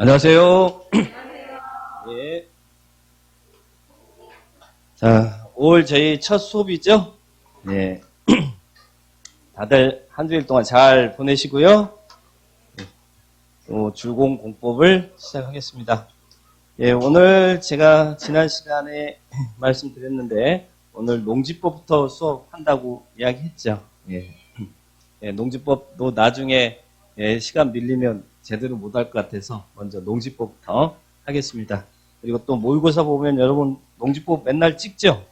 안녕하세요. 예. 자, 5월 저희 첫 수업이죠? 예. 다들 한 주일 동안 잘 보내시고요. 또 줄공 공법을 시작하겠습니다. 예, 오늘 제가 지난 시간에 말씀드렸는데, 오늘 농지법부터 수업한다고 이야기했죠. 예. 예, 농지법도 나중에 시간 밀리면 제대로 못할 것 같아서 먼저 농지법부터 하겠습니다. 그리고 또 모의고사 보면 여러분 농지법 맨날 찍죠?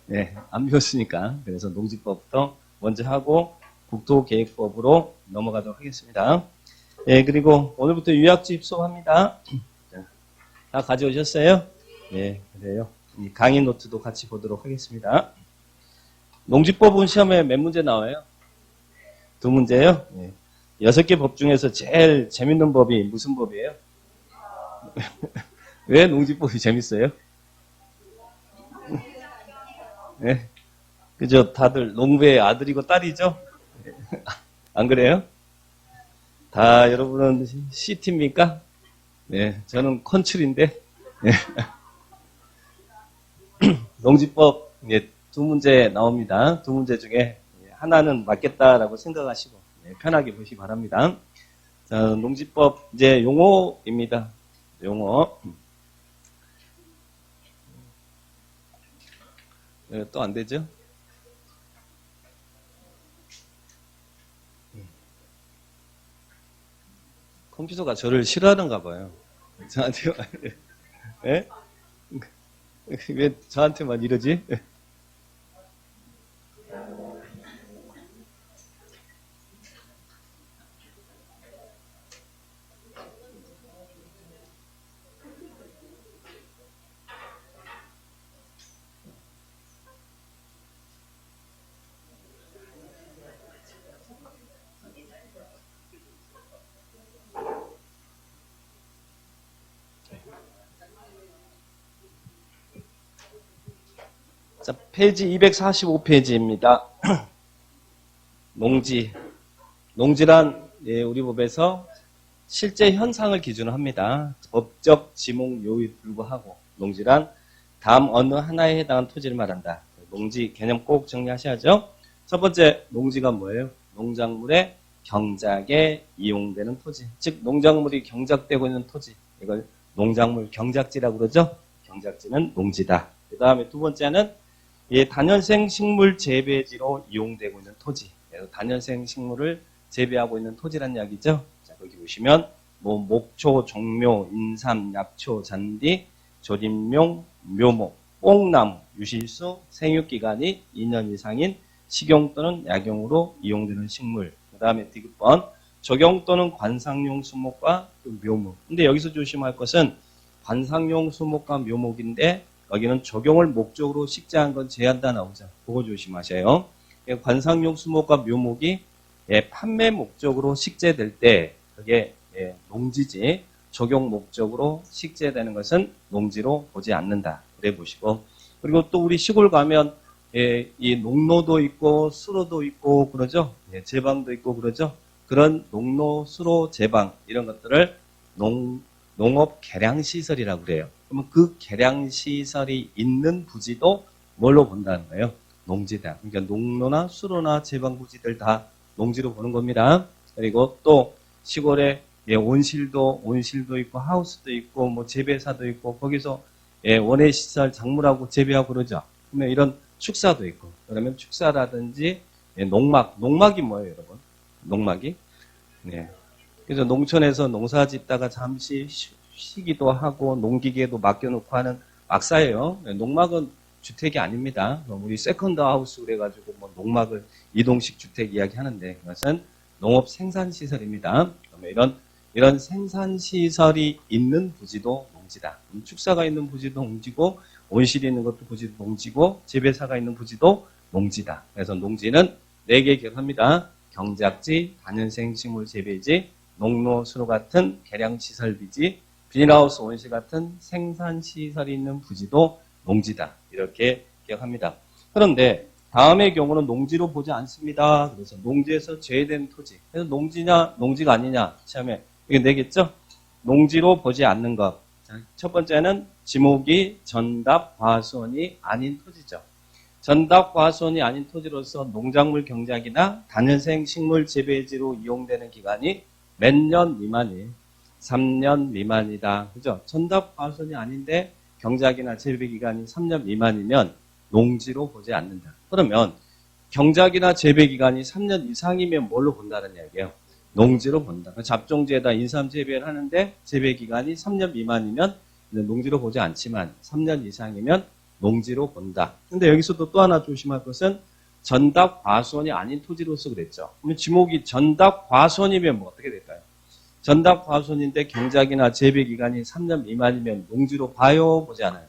네, 안 배웠으니까. 그래서 농지법부터 먼저 하고 국토계획법으로 넘어가도록 하겠습니다. 예, 그리고 오늘부터 유약집 수업합니다. 다 가져오셨어요? 예, 그래요. 이 강의 노트도 같이 보도록 하겠습니다. 농지법은 시험에 몇 문제 나와요? 2문제요? 예. 6개 법 중에서 제일 재밌는 법이 무슨 법이에요? 왜 농지법이 재밌어요? 네. 그죠? 다들 농부의 아들이고 딸이죠? 안 그래요? 다 여러분은 CT입니까? 네. 저는 컨츄리인데. 네. 농지법 2문제 나옵니다. 2문제 중에 하나는 맞겠다라고 생각하시고 편하게 보시기 바랍니다. 자, 농지법 이제 용어입니다. 용어. 또 안 되죠? 컴퓨터가 저를 싫어하는가 봐요. 저한테 예? 왜 저한테만 이러지? 자, 페이지 245페이지입니다. 농지. 농지란 우리 법에서 실제 현상을 기준으로 합니다. 법적 지목 요의에 불구하고 농지란 다음 어느 하나에 해당하는 토지를 말한다. 농지 개념 꼭 정리하셔야죠. 첫 번째 농지가 뭐예요? 농작물의 경작에 이용되는 토지. 즉 농작물이 경작되고 있는 토지. 이걸 농작물 경작지라고 그러죠. 경작지는 농지다. 그 다음에 두 번째는 단연생 식물 재배지로 이용되고 있는 토지. 그래서 단연생 식물을 재배하고 있는 토지란 이야기죠. 자, 거기 보시면 목초, 종묘, 인삼, 약초, 잔디, 조림용, 묘목, 뽕나무, 유실수, 생육기간이 2년 이상인 식용 또는 약용으로 이용되는 식물. 그 다음에 디귿번 적용 또는 관상용 수목과 묘목. 근데 여기서 조심할 것은 관상용 수목과 묘목인데 여기는 적용을 목적으로 식재한 건 제한다 나오죠. 그거 조심하셔요. 관상용 수목과 묘목이 판매 목적으로 식재될 때 그게 농지지, 적용 목적으로 식재되는 것은 농지로 보지 않는다. 그래 보시고. 그리고 또 우리 시골 가면 이 농로도 있고 수로도 있고 그러죠. 제방도 있고 그러죠. 그런 농로, 수로, 제방 이런 것들을 농업 개량시설이라고 그래요. 그러면 그 개량시설이 있는 부지도 뭘로 본다는 거예요? 농지다. 그러니까 농로나 수로나 제방부지들 다 농지로 보는 겁니다. 그리고 또 시골에 온실도 있고 하우스도 있고 뭐 재배사도 있고 거기서 원예시설 작물하고 재배하고 그러죠. 그러면 이런 축사도 있고 그러면 축사라든지 농막이 뭐예요, 여러분? 농막이? 네. 그래서 농촌에서 농사 짓다가 잠시 쉬기도 하고 농기계도 맡겨놓고 하는 막사예요. 농막은 주택이 아닙니다. 우리 세컨드 하우스 그래가지고 농막을 이동식 주택 이야기하는데 그것은 농업 생산시설입니다. 그러면 이런 생산시설이 있는 부지도 농지다. 축사가 있는 부지도 농지고 온실이 있는 것도 부지도 농지고 재배사가 있는 부지도 농지다. 그래서 농지는 4개 기억합니다. 경작지, 단연생 식물 재배지, 농로, 수로 같은 개량시설비지, 비닐하우스, 온실 같은 생산시설이 있는 부지도 농지다. 이렇게 기억합니다. 그런데 다음의 경우는 농지로 보지 않습니다. 그래서 농지에서 제외된 토지. 그래서 농지냐, 농지가 아니냐. 처음에 이게 내겠죠? 농지로 보지 않는 것. 자, 첫 번째는 지목이 전답 과수원이 아닌 토지죠. 전답 과수원이 아닌 토지로서 농작물 경작이나 단연생 식물 재배지로 이용되는 기간이 몇 년 미만이에요? 3년 미만이다. 그죠? 전답 과수원이 아닌데 경작이나 재배 기간이 3년 미만이면 농지로 보지 않는다. 그러면 경작이나 재배 기간이 3년 이상이면 뭘로 본다는 이야기예요? 농지로 본다. 잡종지에다 인삼 재배를 하는데 재배 기간이 3년 미만이면 농지로 보지 않지만 3년 이상이면 농지로 본다. 근데 여기서도 또 하나 조심할 것은 전답 과수원이 아닌 토지로서 그랬죠. 그러면 지목이 전답 과수원이면 뭐 어떻게 될까요? 전답 과수원인데 경작이나 재배 기간이 3년 미만이면 농지로 봐요? 보지 않아요?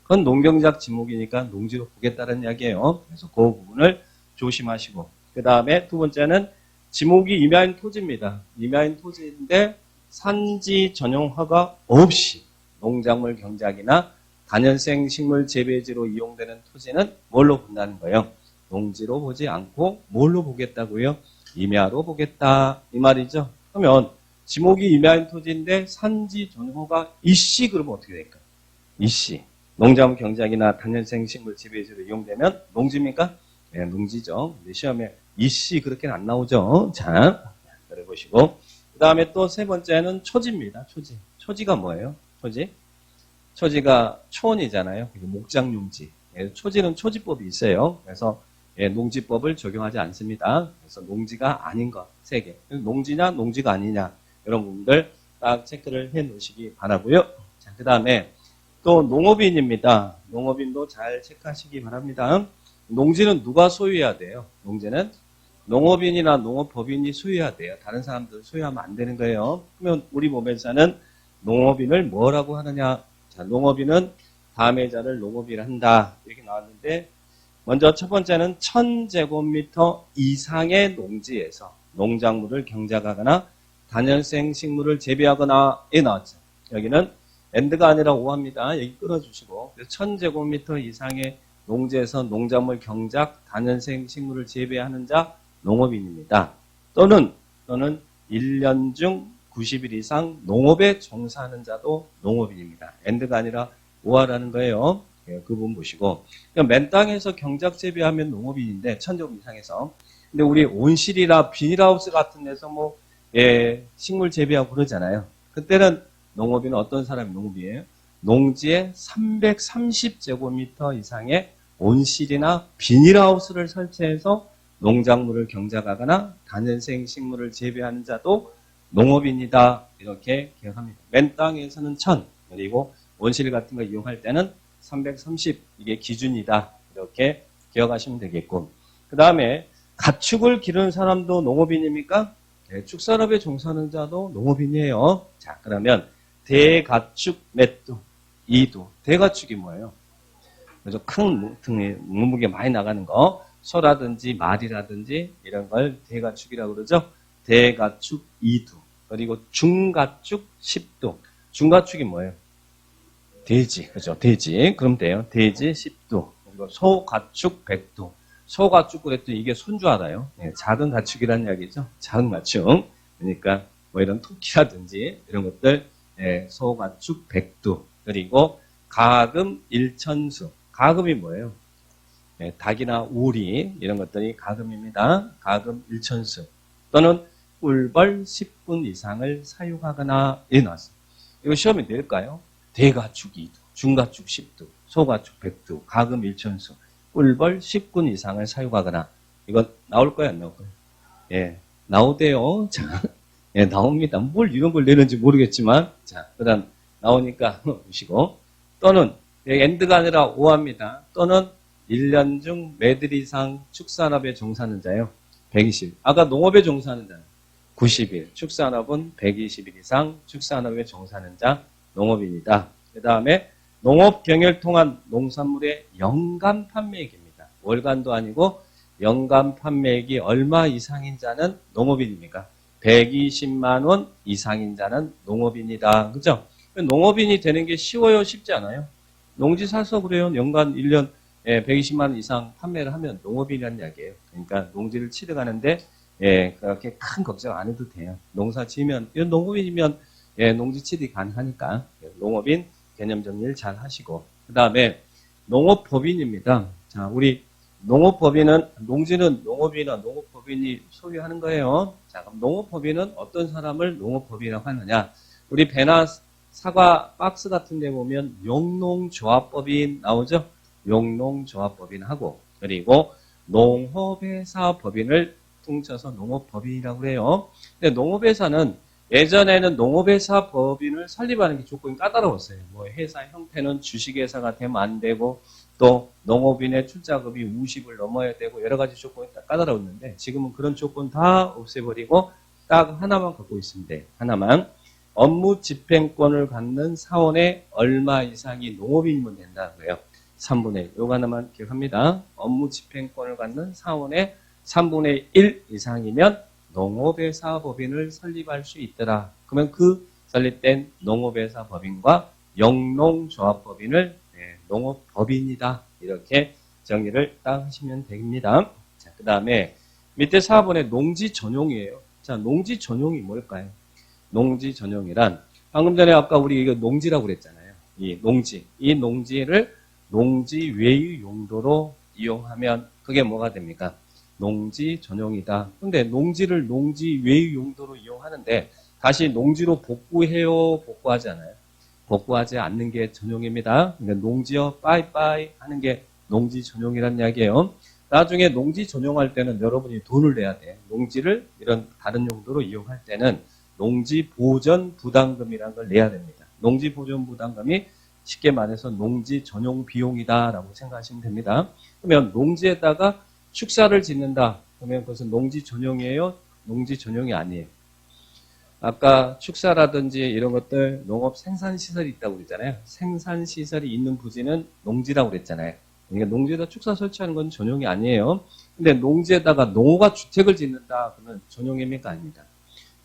그건 농경작 지목이니까 농지로 보겠다는 이야기예요. 그래서 그 부분을 조심하시고. 그 다음에 두 번째는 지목이 임야인 토지입니다. 임야인 토지인데 산지 전용 허가 없이 농작물 경작이나 단연생 식물 재배지로 이용되는 토지는 뭘로 본다는 거예요? 농지로 보지 않고 뭘로 보겠다고요? 임야로 보겠다 이 말이죠. 그러면 지목이 임야인 토지인데 산지 전용 허가 이씨 그러면 어떻게 될까요? 이씨 농작물 경작이나 단연생 식물 재배지로 이용되면 농지입니까? 네, 농지죠. 근데 시험에 이씨 그렇게는 안 나오죠. 자, 그래 보시고. 그 다음에 또 세 번째는 초지입니다. 초지. 초지가 뭐예요? 초지? 초지가 초원이잖아요. 목장용지. 예, 초지는 초지법이 있어요. 그래서 예, 농지법을 적용하지 않습니다. 그래서 농지가 아닌 것 세 개. 농지냐 농지가 아니냐 이런 부분들 딱 체크를 해 놓으시기 바라고요. 자, 그 다음에 또 농업인입니다. 농업인도 잘 체크하시기 바랍니다. 농지는 누가 소유해야 돼요? 농지는 농업인이나 농업법인이 소유해야 돼요. 다른 사람들 소유하면 안 되는 거예요. 그러면 우리 법에서는 농업인을 뭐라고 하느냐? 자, 농업인은 다음의 자를 농업인을 한다. 이렇게 나왔는데 먼저 첫 번째는 1000제곱미터 이상의 농지에서 농작물을 경작하거나 단연생 식물을 재배하거나 에 나왔죠. 여기는 엔드가 아니라 오합니다. 여기 끊어주시고 1000제곱미터 이상의 농지에서 농작물 경작, 단연생 식물을 재배하는 자 농업인입니다. 또는 1년 중 90일 이상 농업에 종사하는 자도 농업인입니다. 엔드가 아니라 오하라는 거예요. 예, 그 부분 보시고 맨 땅에서 경작 재배하면 농업인인데 1000제곱 이상에서 근데 우리 온실이나 비닐하우스 같은 데서 뭐 예, 식물 재배하고 그러잖아요. 그때는 농업인은 어떤 사람이 농업이에요? 농지에 330제곱미터 이상의 온실이나 비닐하우스를 설치해서 농작물을 경작하거나 단연생 식물을 재배하는 자도 농업인이다. 이렇게 기억합니다. 맨 땅에서는 1000, 그리고 온실 같은 거 이용할 때는 330, 이게 기준이다. 이렇게 기억하시면 되겠고. 그 다음에 가축을 기르는 사람도 농업인입니까? 네, 축산업에 종사하는 자도 농업인이에요. 자, 그러면 대가축 몇 두? 2두. 대가축이 뭐예요? 그래서 큰 몸무게 많이 나가는 거, 소라든지 말이라든지 이런 걸 대가축이라고 그러죠. 대가축 2두. 그리고 중가축 10두. 중가축이 뭐예요? 돼지. 그죠? 돼지. 그럼 돼요. 돼지 10두. 그리고 소가축 100두. 소가축 그랬더니 이게 손주 알아요. 네, 작은 가축이라는 이야기죠. 작은 가축. 그러니까 뭐 이런 토끼라든지 이런 것들 네, 소가축 100두. 그리고 가금 1천수. 가금이 뭐예요? 네, 닭이나 오리 이런 것들이 가금입니다. 가금 1천수. 또는 꿀벌 10분 이상을 사육하거나 예 나왔어요. 이거 시험에 낼까요? 대가축 2두, 중가축 10두, 소가축 100두, 가금 1천수, 꿀벌 10군 이상을 사육하거나 이거 나올 거예요? 안 나올 거예요? 예, 나오대요. 자, 예, 나옵니다. 뭘 이런 걸 내는지 모르겠지만 자, 그 다음 나오니까 보시고 또는 엔드가 아니라 오합니다. 또는 1년 중 매달 이상 축산업에 종사하는 자요. 120. 아까 농업에 종사하는 자는 90일. 축산업은 120일 이상 축산업에 종사하는 자 농업인이다. 그 다음에 농업 경영을 통한 농산물의 연간 판매액입니다. 월간도 아니고 연간 판매액이 얼마 이상인 자는 농업인입니까? 120만 원 이상인 자는 농업인이다. 그죠? 농업인이 되는 게 쉬워요? 쉽지 않아요? 농지 사서 그래요. 연간 1년 120만 원 이상 판매를 하면 농업인이라는 이야기예요. 그러니까 농지를 취득하는데 그렇게 큰 걱정 안 해도 돼요. 농사 지으면 이건 농업인이면 예, 농지 취득이 가능하니까 농업인 개념 정리를 잘 하시고 그 다음에 농업법인입니다. 자, 우리 농업법인은 농지는 농업이나 농업법인이 소유하는 거예요. 자, 그럼 농업법인은 어떤 사람을 농업법인이라고 하느냐? 우리 배나 사과 박스 같은 데 보면 용농조합법인 나오죠? 용농조합법인하고 그리고 농업회사법인을 퉁쳐서 농업법인이라고 해요. 근데 농업회사는 예전에는 농업회사 법인을 설립하는 게 조금 까다로웠어요. 뭐 회사 형태는 주식회사가 되면 안 되고 또 농업인의 출자금이 50을 넘어야 되고 여러 가지 조건이 까다로웠는데 지금은 그런 조건 다 없애버리고 딱 하나만 갖고 있으면 돼요. 하나만. 업무 집행권을 갖는 사원의 얼마 이상이 농업인이면 된다고요. 3분의 1. 요거 하나만 기억합니다. 업무 집행권을 갖는 사원의 3분의 1 이상이면 농업회사 법인을 설립할 수 있더라. 그러면 그 설립된 농업회사 법인과 영농조합법인을 농업법인이다. 이렇게 정의를 딱 하시면 됩니다. 자, 그 다음에 밑에 4번에 농지 전용이에요. 자, 농지 전용이 뭘까요? 농지 전용이란 방금 전에 아까 우리 이거 농지라고 그랬잖아요. 이 농지를 농지 외유 용도로 이용하면 그게 뭐가 됩니까? 농지 전용이다. 근데 농지를 농지 외유 용도로 이용하는데 다시 농지로 복구해요? 복구하지 않아요? 복구하지 않는 게 전용입니다. 그러니까 농지요 빠이빠이 하는 게 농지 전용이란 이야기예요. 나중에 농지 전용할 때는 여러분이 돈을 내야 돼. 농지를 이런 다른 용도로 이용할 때는 농지 보전 부담금이라는 걸 내야 됩니다. 농지 보전 부담금이 쉽게 말해서 농지 전용 비용이다라고 생각하시면 됩니다. 그러면 농지에다가 축사를 짓는다. 그러면 그것은 농지 전용이에요? 농지 전용이 아니에요. 아까 축사라든지 이런 것들 농업 생산시설이 있다고 그랬잖아요. 생산시설이 있는 부지는 농지라고 그랬잖아요. 그러니까 농지에다 축사 설치하는 건 전용이 아니에요. 근데 농지에다가 농어가 주택을 짓는다. 그러면 전용입니까? 아닙니다.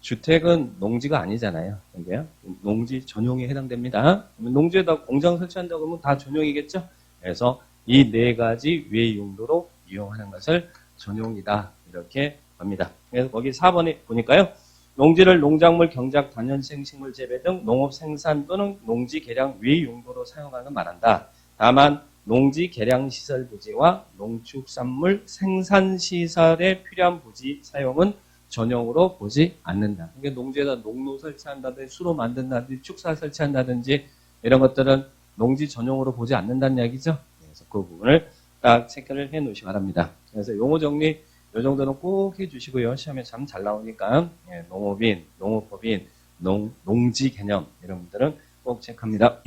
주택은 농지가 아니잖아요. 그러니까 농지 전용에 해당됩니다. 농지에다 공장 설치한다고 하면 다 전용이겠죠? 그래서 이 네 가지 외 용도로 이용하는 것을 전용이다. 이렇게 봅니다. 그래서 거기 4번에 보니까요. 농지를 농작물, 경작, 단연생, 식물 재배 등 농업 생산 또는 농지 개량 외 용도로 사용하는 걸 말한다. 다만 농지 개량 시설 부지와 농축산물 생산 시설에 필요한 부지 사용은 전용으로 보지 않는다. 그러니까 농지에다 농로 설치한다든지 수로 만든다든지 축사 설치한다든지 이런 것들은 농지 전용으로 보지 않는다는 이야기죠. 그래서 그 부분을 딱 체크를 해 놓으시기 바랍니다. 그래서 용어 정리 이 정도는 꼭 해주시고요. 시험에 참 잘 나오니까 농업인, 농업법인, 농지 개념 이런 분들은 꼭 체크합니다.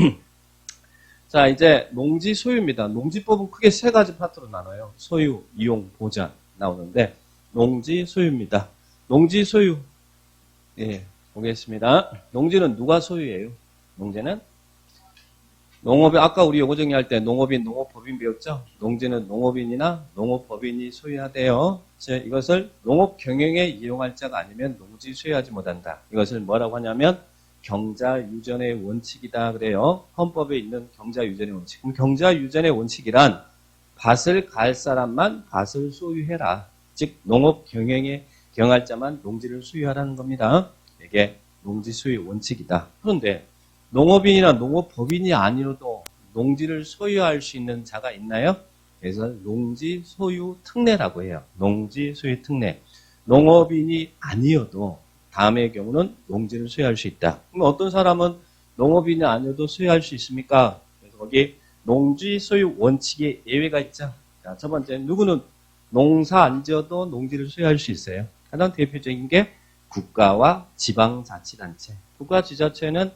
자, 이제 농지 소유입니다. 농지법은 크게 세 가지 파트로 나눠요. 소유, 이용, 보전 나오는데 농지 소유입니다. 농지 소유 보겠습니다. 농지는 누가 소유해요? 농지는 농업이 아까 우리 용어 정리할 때 농업인, 농업법인 배웠죠? 농지는 농업인이나 농업법인이 소유하대요. 이것을 농업 경영에 이용할 자가 아니면 농지 소유하지 못한다. 이것을 뭐라고 하냐면 경자유전의 원칙이다 그래요. 헌법에 있는 경자유전의 원칙. 그럼 경자유전의 원칙이란 밭을 갈 사람만 밭을 소유해라. 즉 농업 경영에 경할 자만 농지를 소유하라는 겁니다. 이게 농지 소유 원칙이다. 그런데 농업인이나 농업법인이 아니어도 농지를 소유할 수 있는 자가 있나요? 그래서 농지 소유 특례라고 해요. 농지 소유 특례. 농업인이 아니어도 다음의 경우는 농지를 소유할 수 있다. 그럼 어떤 사람은 농업인이 아니어도 소유할 수 있습니까? 그래서 거기 농지 소유 원칙에 예외가 있죠. 자, 첫 번째, 누구는 농사 안 지어도 농지를 소유할 수 있어요. 가장 대표적인 게 국가와 지방자치단체. 국가지자체는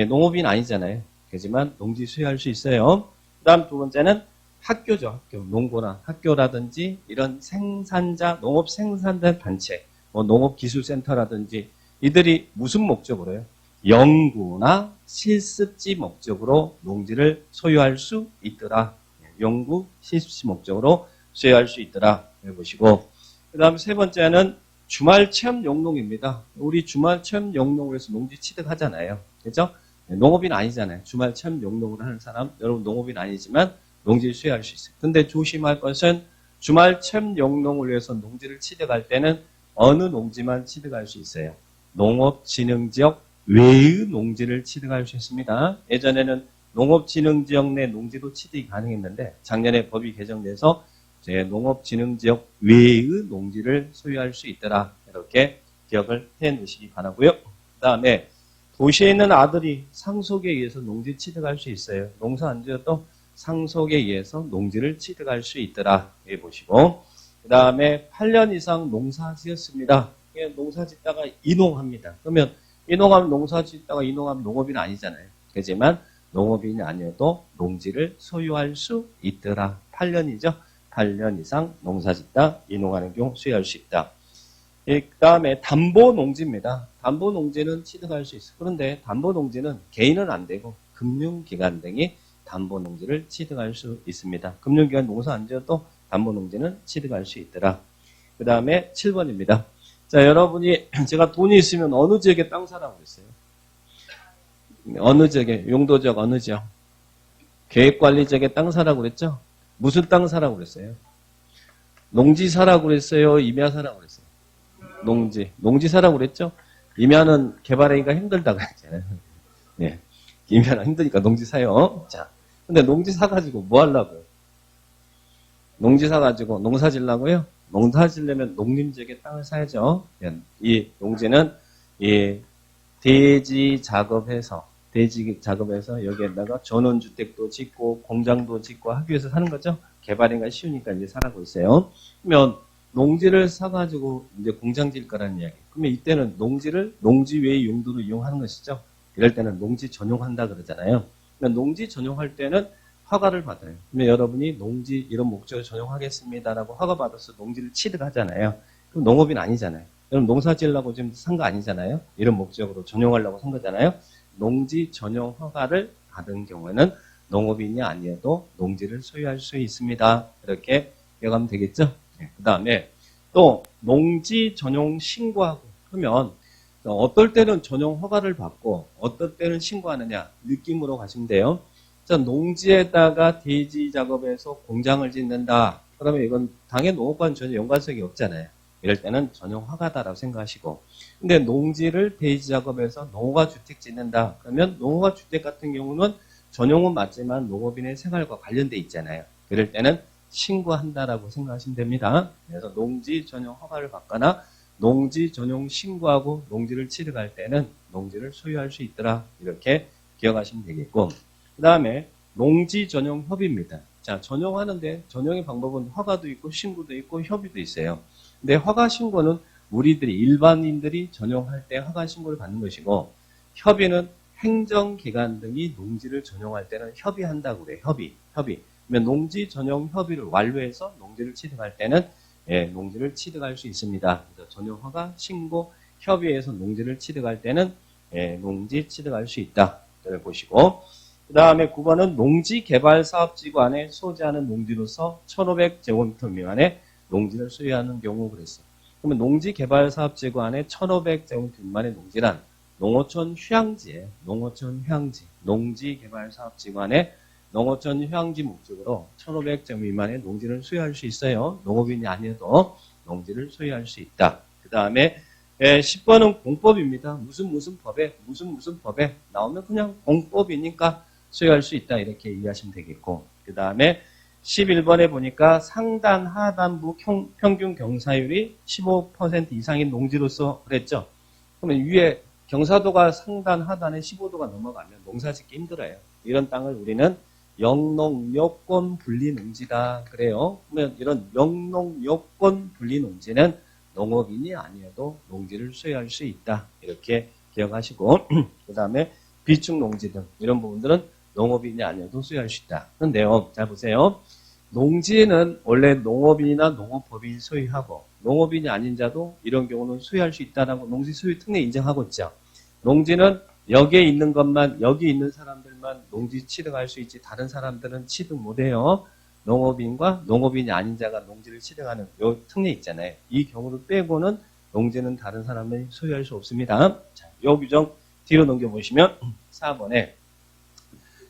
농업인 아니잖아요. 하지만 농지 소유할 수 있어요. 그 다음 두 번째는 학교죠. 학교. 농고나 학교라든지 이런 생산자, 농업 생산자 단체, 농업기술센터라든지 이들이 무슨 목적으로요? 연구나 실습지 목적으로 농지를 소유할 수 있더라. 연구, 실습지 목적으로 소유할 수 있더라. 해보시고. 그 다음 세 번째는 주말 체험 영농입니다. 우리 주말 체험 영농을 해서 농지 취득하잖아요. 그죠? 농업인 아니잖아요. 주말 체험 영농을 하는 사람, 여러분 농업인 아니지만 농지를 소유할 수 있어요. 근데 조심할 것은 주말 체험 영농을 위해서 농지를 취득할 때는 어느 농지만 취득할 수 있어요? 농업진흥지역 외의 농지를 취득할 수 있습니다. 예전에는 농업진흥지역 내 농지도 취득이 가능했는데 작년에 법이 개정돼서 이제 농업진흥지역 외의 농지를 소유할 수 있더라. 이렇게 기억을 해 놓으시기 바라고요. 그 다음에 도시에 있는 아들이 상속에 의해서 농지 취득할 수 있어요. 농사 안 지어도 상속에 의해서 농지를 취득할 수 있더라. 여기 보시고 그 다음에 8년 이상 농사 지었습니다. 농사 짓다가 이농합니다. 그러면 이농하면 농사 짓다가 이농하면 농업인은 아니잖아요. 그렇지만 농업인이 아니어도 농지를 소유할 수 있더라. 8년이죠. 8년 이상 농사 짓다 이농하는 경우 소유할 수 있다. 그 다음에 담보농지입니다. 담보농지는 취득할 수 있어요. 그런데 담보농지는 개인은 안 되고 금융기관 등이 담보농지를 취득할 수 있습니다. 금융기관 농사 안 지어도 담보농지는 취득할 수 있더라. 그 다음에 7번입니다. 자, 여러분이 제가 돈이 있으면 어느 지역에 땅 사라고 그랬어요? 어느 지역에? 용도지역 어느 지역? 계획관리지역에 땅 사라고 그랬죠? 무슨 땅 사라고 그랬어요? 농지 사라고 그랬어요? 임야 사라고 그랬어요? 농지 사라고 그랬죠? 임야는 개발하기가 힘들다고 했잖아요. 예. 임야는 힘드니까 농지 사요. 자, 근데 농지 사가지고 뭐 하려고요? 농지 사가지고 농사 지려고요? 농사 지려면 농림지역에 땅을 사야죠. 이 농지는 이 대지 작업해서 여기에다가 전원주택도 짓고 공장도 짓고 하기 위해서 사는 거죠. 개발인가 쉬우니까 이제 사라고 있어요. 그러면 농지를 사가지고 이제 공장 질 거라는 이야기. 그러면 이때는 농지를 농지 외의 용도로 이용하는 것이죠. 이럴 때는 농지 전용한다 그러잖아요. 그러면 농지 전용할 때는 허가를 받아요. 그러면 여러분이 농지 이런 목적을 전용하겠습니다라고 허가 받아서 농지를 취득하잖아요. 그럼 농업인 아니잖아요. 여러분 농사 지으려고 지금 산 거 아니잖아요. 이런 목적으로 전용하려고 산 거잖아요. 농지 전용 허가를 받은 경우에는 농업인이 아니어도 농지를 소유할 수 있습니다. 이렇게 기억하면 되겠죠? 그 다음에 또 농지 전용 신고하고 그러면 어떨 때는 전용 허가를 받고 어떨 때는 신고하느냐 느낌으로 가시면 돼요. 자, 농지에다가 대지 작업해서 공장을 짓는다. 그러면 이건 당연 농업과는 전혀 연관성이 없잖아요. 이럴 때는 전용 허가다라고 생각하시고 근데 농지를 대지 작업해서 농어가 주택 짓는다. 그러면 농어가 주택 같은 경우는 전용은 맞지만 농업인의 생활과 관련돼 있잖아요. 이럴 때는 신고한다라고 생각하시면 됩니다. 그래서 농지 전용 허가를 받거나 농지 전용 신고하고 농지를 취득할 때는 농지를 소유할 수 있더라. 이렇게 기억하시면 되겠고 그 다음에 농지 전용 협의입니다. 자, 전용하는데 전용의 방법은 허가도 있고 신고도 있고 협의도 있어요. 근데 허가 신고는 우리들이 일반인들이 전용할 때 허가 신고를 받는 것이고 협의는 행정기관 등이 농지를 전용할 때는 협의한다고 그래요. 협의. 그러면 농지 전용 협의를 완료해서 농지를 취득할 때는 농지를 취득할 수 있습니다. 그래서 전용 허가, 신고, 협의해서 농지를 취득할 때는 농지 취득할 수 있다. 를 보시고 그 다음에 9번은 농지개발사업지구 안에 소지하는 농지로서 1,500제곱미터 미만의 농지를 소유하는 경우 그랬어요. 그러면 농지개발사업지구 안에 1,500제곱미터 미만의 농지란 농어촌 휴양지에 농지개발사업지구 안에 농어촌 휴양지 목적으로 1,500제곱 미만의 농지를 소유할 수 있어요. 농업인이 아니어도 농지를 소유할 수 있다. 그 다음에 10번은 공법입니다. 무슨 법에 나오면 그냥 공법이니까 소유할 수 있다. 이렇게 이해하시면 되겠고 그 다음에 11번에 보니까 상단 하단부 평균 경사율이 15% 이상인 농지로서 그랬죠. 그러면 위에 경사도가 상단 하단에 15도가 넘어가면 농사 짓기 힘들어요. 이런 땅을 우리는 영농여권 분리농지다 그래요. 그러면 이런 영농여권 분리농지는 농업인이 아니어도 농지를 소유할 수 있다. 이렇게 기억하시고 그 다음에 비축농지 등 이런 부분들은 농업인이 아니어도 소유할 수 있다. 그런데요. 잘 보세요. 농지는 원래 농업인이나 농업법인이 소유하고 농업인이 아닌 자도 이런 경우는 소유할 수 있다라고 농지 소유 특례 인정하고 있죠. 농지는 여기에 있는 것만 여기 있는 사람들만 농지 취득할 수 있지 다른 사람들은 취득 못해요. 농업인과 농업인이 아닌 자가 농지를 취득하는 요 특례 있잖아요. 이 경우를 빼고는 농지는 다른 사람이 소유할 수 없습니다. 자, 요 규정 뒤로 넘겨보시면 4번에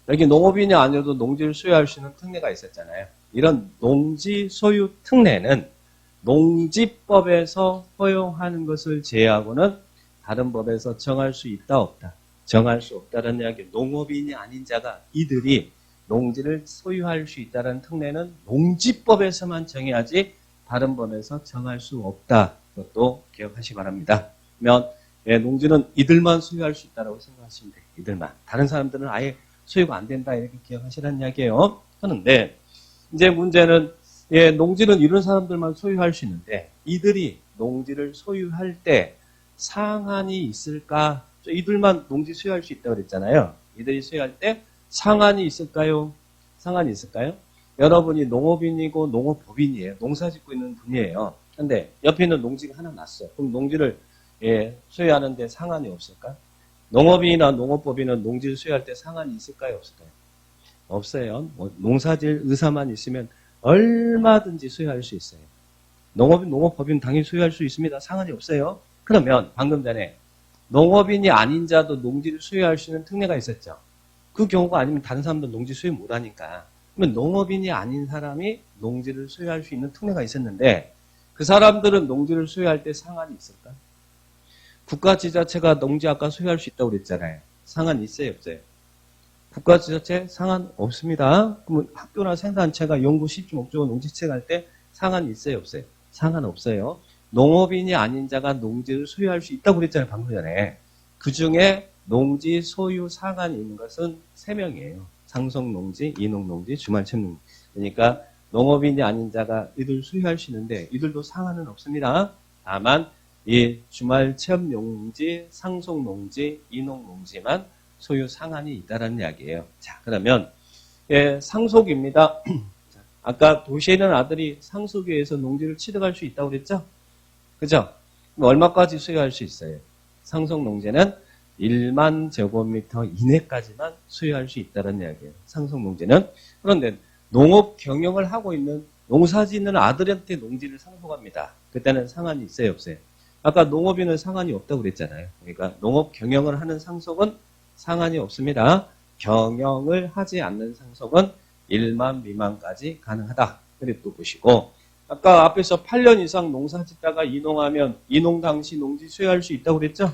여기 농업인이 아니어도 농지를 소유할 수 있는 특례가 있었잖아요. 이런 농지 소유 특례는 농지법에서 허용하는 것을 제외하고는 다른 법에서 정할 수 있다 없다. 정할 수 없다는 이야기. 농업인이 아닌 자가 이들이 농지를 소유할 수 있다는 특례는 농지법에서만 정해야지 다른 법에서 정할 수 없다. 그것도 기억하시기 바랍니다. 그러면 농지는 이들만 소유할 수 있다고 생각하시면 돼요. 이들만. 다른 사람들은 아예 소유가 안 된다. 이렇게 기억하시라는 이야기예요. 그런데 이제 문제는 농지는 이런 사람들만 소유할 수 있는데 이들이 농지를 소유할 때 상한이 있을까? 이들만 농지 소유할 수 있다고 그랬잖아요. 이들이 소유할 때 상한이 있을까요? 상한이 있을까요? 여러분이 농업인이고 농업법인이에요. 농사 짓고 있는 분이에요. 근데 옆에 있는 농지가 하나 났어요. 그럼 농지를 소유하는데 상한이 없을까? 농업인이나 농업법인은 농지를 소유할 때 상한이 있을까요? 없을까요? 없어요. 농사질 의사만 있으면 얼마든지 소유할 수 있어요. 농업인, 농업법인 당연히 소유할 수 있습니다. 상한이 없어요. 그러면 방금 전에 농업인이 아닌 자도 농지를 소유할 수 있는 특례가 있었죠. 그 경우가 아니면 다른 사람도 농지 소유 못하니까. 그러면 농업인이 아닌 사람이 농지를 소유할 수 있는 특례가 있었는데 그 사람들은 농지를 소유할 때 상한이 있을까? 국가지자체가 농지 아까 소유할 수 있다고 그랬잖아요. 상한 있어요, 없어요? 국가지자체 상한 없습니다. 그러면 학교나 생산체가 연구 시중 목적으로 농지채 갈 때 상한 있어요, 없어요? 상한 없어요. 농업인이 아닌 자가 농지를 소유할 수 있다고 그랬잖아요, 방금 전에. 그 중에 농지 소유 상한이 있는 것은 3명이에요. 상속농지, 이농농지, 주말채농지. 그러니까 농업인이 아닌 자가 이들 소유할 수 있는데 이들도 상한은 없습니다. 다만 이 주말체험농지, 상속농지, 이농농지만 소유 상한이 있다는 이야기예요. 자, 그러면 상속입니다. 아까 도시에 있는 아들이 상속에 의해서 농지를 취득할 수 있다고 그랬죠? 그죠? 그럼 얼마까지 소유할 수 있어요? 상속농지는 1만 제곱미터 이내까지만 소유할 수 있다는 이야기예요. 상속농지는. 그런데 농업 경영을 하고 있는 농사짓는 아들한테 농지를 상속합니다. 그때는 상한이 있어요, 없어요? 아까 농업인은 상한이 없다고 그랬잖아요. 그러니까 농업 경영을 하는 상속은 상한이 없습니다. 경영을 하지 않는 상속은 1만 미만까지 가능하다. 그리고 또 보시고 아까 앞에서 8년 이상 농사 짓다가 이농하면 이농 당시 농지 소유할 수 있다고 그랬죠?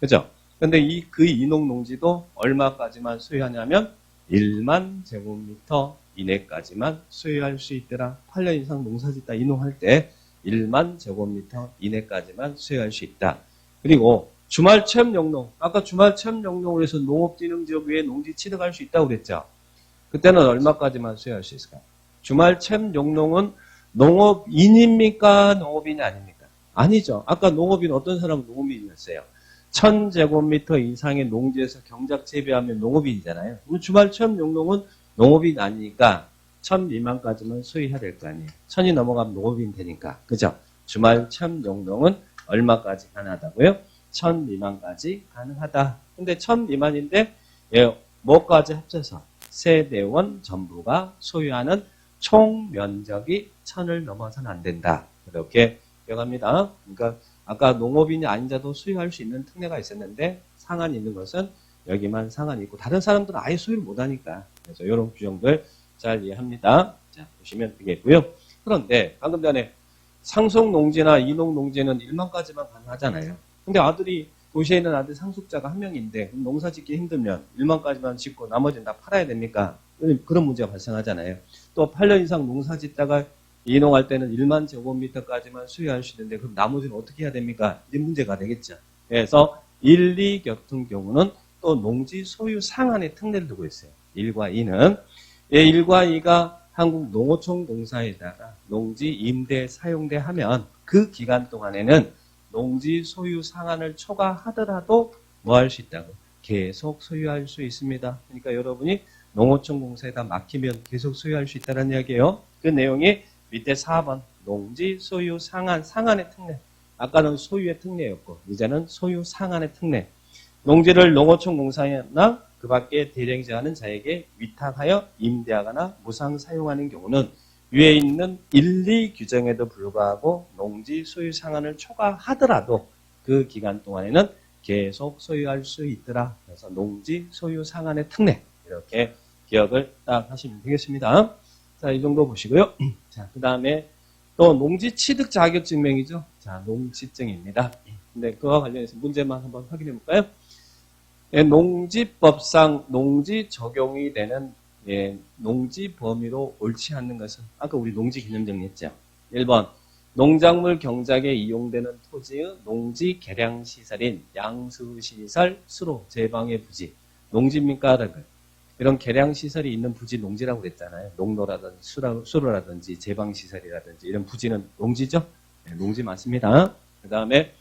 그죠? 근데 그 이농 농지도 얼마까지만 소유하냐면 1만 제곱미터 이내까지만 소유할 수 있더라. 8년 이상 농사 짓다 이농할 때 1만 제곱미터 이내까지만 소유할 수 있다. 그리고 주말체험용농, 아까 주말체험용농으로 해서 농업진흥지역 외에 농지 취득할 수 있다고 그랬죠? 그때는 얼마까지만 소유할 수 있을까요? 주말체험용농은 농업인입니까? 농업인이 아닙니까? 아니죠. 아까 농업인 어떤 사람은 농업인이었어요. 1000제곱미터 이상의 농지에서 경작 재배하면 농업인이잖아요. 주말체험용농은 농업인 아니니까 1000 미만까지만 소유해야 될 거 아니에요. 1000이 넘어가면 농업인 되니까. 그죠? 주말체험용농은 얼마까지 가능하다고요? 1000 미만까지 가능하다. 근데 1000 미만인데 뭐까지 합쳐서 세대원 전부가 소유하는 총 면적이 1000을 넘어서는 안 된다. 이렇게 기억합니다. 그러니까 아까 농업인이 아닌 자도 소유할 수 있는 특례가 있었는데 상한이 있는 것은 여기만 상한이 있고 다른 사람들은 아예 소유를 못하니까. 그래서 이런 규정들 잘 이해합니다. 자, 보시면 되겠고요. 그런데 방금 전에 상속농지나 이농농지는 1만까지만 가능하잖아요. 근데 아들이 도시에 있는 아들 상속자가 한 명인데 농사 짓기 힘들면 1만까지만 짓고 나머지는 다 팔아야 됩니까? 그런 문제가 발생하잖아요. 또 8년 이상 농사 짓다가 이농할 때는 1만 제곱미터까지만 소유할 수 있는데 그럼 나머지는 어떻게 해야 됩니까? 이제 문제가 되겠죠. 그래서 1, 2 같은 경우는 또 농지 소유 상한의 특례를 두고 있어요. 1과 2는 1과 2가 한국농어촌공사에다가 농지 임대 사용대 하면 그 기간 동안에는 농지 소유 상한을 초과하더라도 뭐 할 수 있다고? 계속 소유할 수 있습니다. 그러니까 여러분이 농어촌공사에다 맡기면 계속 소유할 수 있다는 이야기예요. 그 내용이 밑에 4번 농지 소유 상한의 특례. 아까는 소유의 특례였고 이제는 소유 상한의 특례. 농지를 농어촌공사나 그 밖에 대행자하는 자에게 위탁하여 임대하거나 무상 사용하는 경우는 위에 있는 1, 2 규정에도 불구하고 농지 소유 상한을 초과하더라도 그 기간 동안에는 계속 소유할 수 있더라. 그래서 농지 소유 상한의 특례 이렇게 기억을 딱 하시면 되겠습니다. 자, 이 정도 보시고요. 자, 그 다음에 또 농지 취득 자격 증명이죠. 자, 농지증입니다. 근데 그와 관련해서 문제만 한번 확인해 볼까요? 예, 농지법상 농지 적용이 되는 농지 범위로 옳지 않는 것은 아까 우리 농지 개념 정리했죠. 1번 농작물 경작에 이용되는 토지의 농지 개량 시설인 양수시설, 수로, 제방의 부지 농지입니까? 이런 개량 시설이 있는 부지 농지라고 그랬잖아요. 농로라든지 수로라든지 제방시설이라든지 이런 부지는 농지죠? 네, 농지 맞습니다. 그 다음에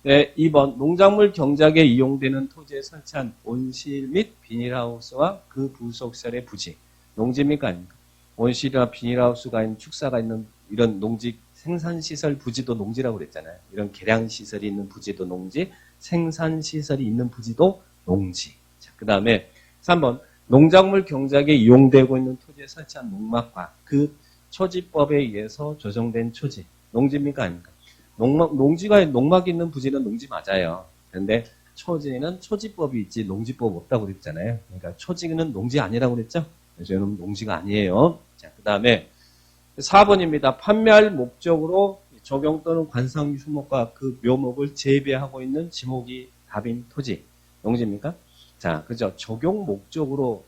2번 농작물 경작에 이용되는 토지에 설치한 온실 및 비닐하우스와 그 부속설의 부지 농지입니까? 아닙니까? 온실이나 비닐하우스가 있는 축사가 있는 이런 농지 생산시설 부지도 농지라고 그랬잖아요. 이런 개량시설이 있는 부지도 농지, 생산시설이 있는 부지도 농지. 그 다음에 3번 농작물 경작에 이용되고 있는 토지에 설치한 농막과 그 초지법에 의해서 조성된 초지 농지입니까? 아닙니까? 농막이 있는 부지는 농지 맞아요. 그런데 초지는 초지법이 있지 농지법 없다고 그랬잖아요. 그러니까 초지는 농지 아니라고 그랬죠? 그래서 이는 농지가 아니에요. 자, 그 다음에 4번입니다. 판매할 목적으로 조경 또는 관상 수목과 그 묘목을 재배하고 있는 지목이 답인 토지. 농지입니까? 자, 그죠? 적용 목적으로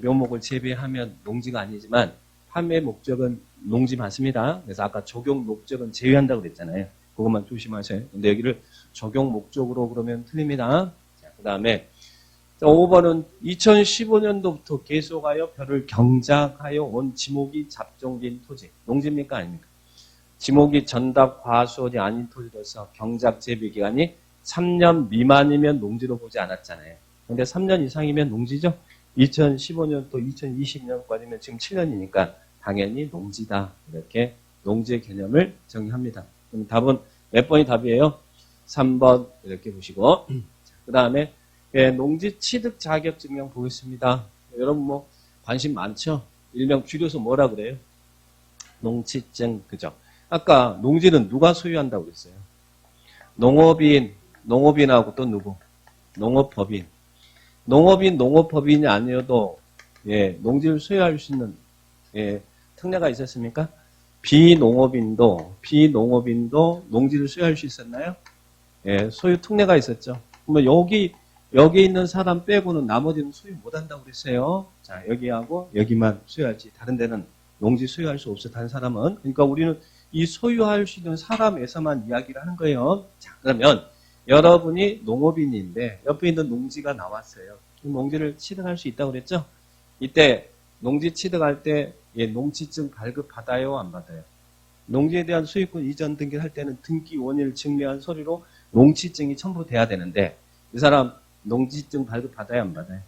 묘목을 재배하면 농지가 아니지만 판매 목적은 농지 맞습니다. 그래서 아까 적용 목적은 제외한다고 그랬잖아요. 그것만 조심하세요. 근데 여기를 적용 목적으로 그러면 틀립니다. 자, 그 다음에 5번은 2015년도부터 계속하여 벼를 경작하여 온 지목이 잡종된 토지. 농지입니까? 아닙니까? 지목이 전답 과수원이 아닌 토지로서 경작 재배 기간이 3년 미만이면 농지로 보지 않았잖아요. 근데 3년 이상이면 농지죠? 2015년 또 2020년까지면 지금 7년이니까 당연히 농지다. 이렇게 농지의 개념을 정의합니다. 그럼 답은 몇 번이 답이에요? 3번 이렇게 보시고 그 다음에 농지 취득 자격 증명 보겠습니다. 여러분 뭐 관심 많죠? 일명 줄여서 뭐라 그래요? 농취증 그죠? 아까 농지는 누가 소유한다고 그랬어요? 농업인하고 또 누구? 농업법인. 농업법인이 아니어도 농지를 소유할 수 있는 특례가 있었습니까? 비농업인도 농지를 소유할 수 있었나요? 소유 특례가 있었죠. 그러면 여기 있는 사람 빼고는 나머지는 소유 못한다고 그랬어요. 자, 여기하고 여기만 소유할지 다른 데는 농지 소유할 수 없어 다른 사람은. 그러니까 우리는 이 소유할 수 있는 사람에서만 이야기를 하는 거예요. 자, 그러면 여러분이 농업인인데 옆에 있는 농지가 나왔어요. 농지를 취득할 수 있다고 그랬죠? 이때 농지 취득할 때 농취증 발급받아요? 안 받아요? 농지에 대한 소유권 이전 등기를 할 때는 등기 원인을 증명한 서류로 농취증이 첨부돼야 되는데 이 사람 농지증 발급받아요? 안 받아요?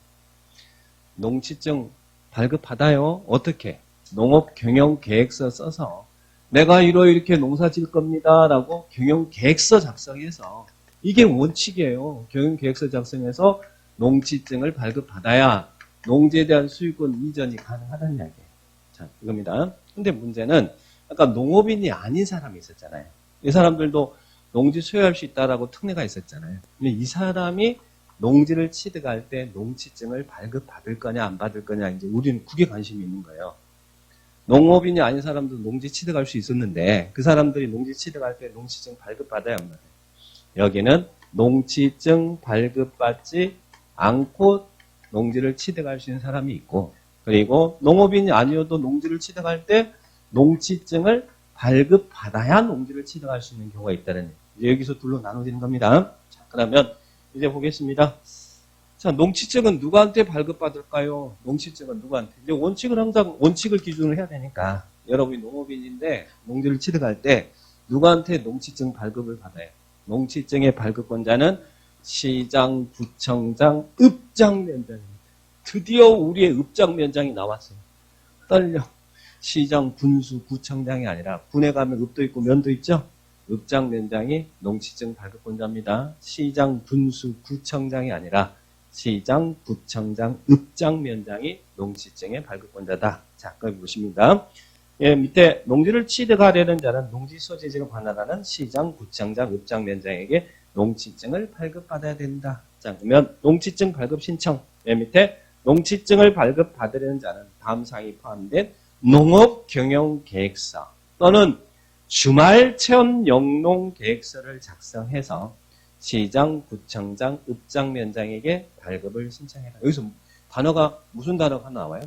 농취증 발급받아요? 어떻게? 농업경영계획서 써서 내가 이렇게 농사 질 겁니다 라고 경영계획서 작성해서 이게 원칙이에요. 경영계획서 작성해서 농취증을 발급받아야 농지에 대한 소유권 이전이 가능하다는 이야기예요. 자, 이겁니다. 근데 문제는 아까 농업인이 아닌 사람이 있었잖아요. 이 사람들도 농지 소유할 수 있다라고 특례가 있었잖아요. 근데 이 사람이 농지를 취득할 때 농취증을 발급받을 거냐 안 받을 거냐 이제 우리는 그게 관심이 있는 거예요. 농업인이 아닌 사람도 농지 취득할 수 있었는데 그 사람들이 농지 취득할 때 농취증 발급받아야 안 받아요. 여기는 농취증 발급받지 않고 농지를 취득할 수 있는 사람이 있고 그리고 농업인이 아니어도 농지를 취득할 때 농취증을 발급받아야 농지를 취득할 수 있는 경우가 있다는 이제 여기서 둘로 나눠지는 겁니다. 자, 그러면 이제 보겠습니다. 자, 농취증은 누구한테 발급받을까요? 농취증은 누구한테? 이제 원칙을 항상 원칙을 기준으로 해야 되니까 여러분이 농업인인데 농지를 취득할 때 누구한테 농취증 발급을 받아요? 농취증의 발급권자는 시장, 구청장, 읍장면장입니다. 드디어 우리의 읍장면장이 나왔어요. 떨려. 시장, 군수, 구청장이 아니라 군에 가면 읍도 있고 면도 있죠? 읍장면장이 농취증 발급권자입니다. 시장, 군수, 구청장이 아니라 시장, 구청장, 읍장면장이 농취증의 발급권자다. 자, 거기 보십니다. 밑에 농지를 취득하려는 자는 농지 소재지를 관할하는 시장, 구청장, 읍장면장에게 농취증을 발급받아야 된다. 자, 그러면 농취증 발급 신청. 밑에 농취증을 발급받으려는 자는 다음 사항이 포함된 농업경영계획서 또는 주말 체험 영농계획서를 작성해서 시장, 구청장, 읍장면장에게 발급을 신청해라. 여기서 단어가 무슨 단어가 나와요?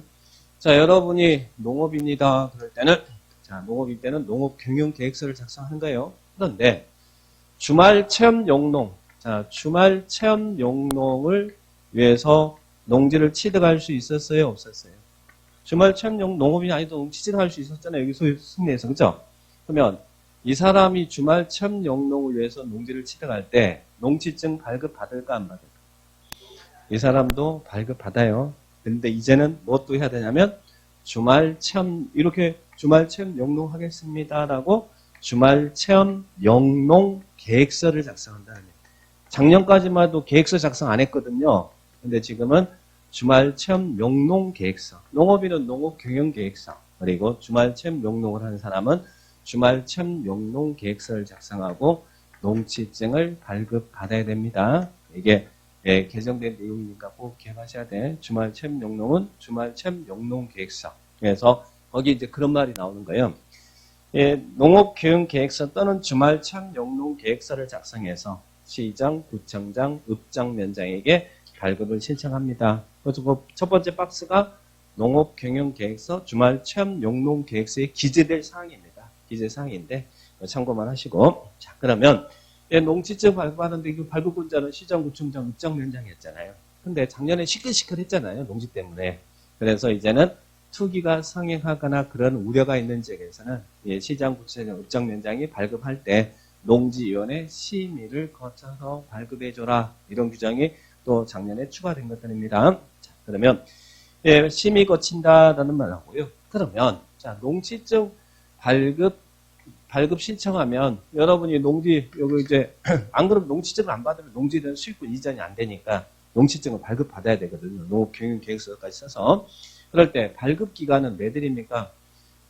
자, 여러분이 농업입니다. 그럴 때는 자, 농업일 때는 농업경영계획서를 작성하는 거예요. 그런데 주말 체험 용농, 자, 주말 체험 용농을 위해서 농지를 취득할 수 있었어요, 없었어요? 주말 체험용 농업이 아니도 취득할 수 있었잖아요. 여기 승리에서, 그죠? 그러면 이 사람이 주말 체험 용농을 위해서 농지를 취득할 때 농지증 발급 받을까 안 받을까? 이 사람도 발급 받아요. 근데 이제는 뭐 또 해야 되냐면 주말 체험 이렇게 주말 체험 용농 하겠습니다라고 주말 체험 용농 계획서를 작성한다는 거예요. 작년까지만 해도 계획서 작성 안 했거든요. 근데 지금은 주말 체험 용농 계획서, 농업인은 농업 경영 계획서, 그리고 주말 체험 용농을 하는 사람은 주말 체험 용농 계획서를 작성하고 농지증을 발급받아야 됩니다. 이게 개정된 내용이니까 꼭 기억하셔야 돼. 주말 체험 용농은 주말 체험 용농 계획서. 그래서 거기 이제 그런 말이 나오는 거예요. 농업 교육 계획서 또는 주말 체험 용농 계획서를 작성해서 시장, 구청장, 읍장면장에게 발급을 신청합니다. 그래서 그 첫 번째 박스가 농업 경영 계획서, 주말 체험 용농 계획서에 기재될 사항입니다. 기재 사항인데 참고만 하시고. 자, 그러면 농지증 발급하는데 그 발급권자는 시장, 구청장, 읍장면장이었잖아요. 근데 작년에 시끌시끌했잖아요. 농지 때문에. 그래서 이제는 투기가 성행하거나 그런 우려가 있는 지역에서는 시장, 구청장, 읍장면장이 발급할 때 농지위원회 심의를 거쳐서 발급해줘라. 이런 규정이 또 작년에 추가된 것들입니다. 자, 그러면 심의 거친다라는 말하고요. 그러면 자, 농지증 발급 신청하면 여러분이 농지 여기 이제 안 그러면 농지증을 안 받으면 농지에 대한 수익권 이전이 안 되니까 농지증을 발급 받아야 되거든요. 농업경영계획서까지 써서. 그럴 때 발급 기간은 매들입니까?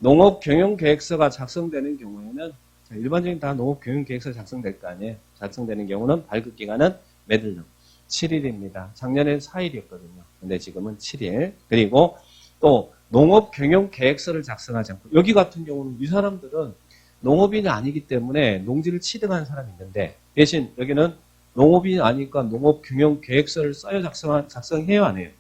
농업경영계획서가 작성되는 경우에는 일반적인 다 농업경영계획서 작성될 거 아니에요. 작성되는 경우는 발급 기간은 매들요. 7일입니다. 작년에 4일이었거든요. 근데 지금은 7일. 그리고 또 농업경영계획서를 작성하지 않고 여기 같은 경우는 이 사람들은 농업인이 아니기 때문에 농지를 취득한 사람이 있는데 대신 여기는 농업인이 아니니까 농업경영계획서를 써야 작성해요, 안 해요?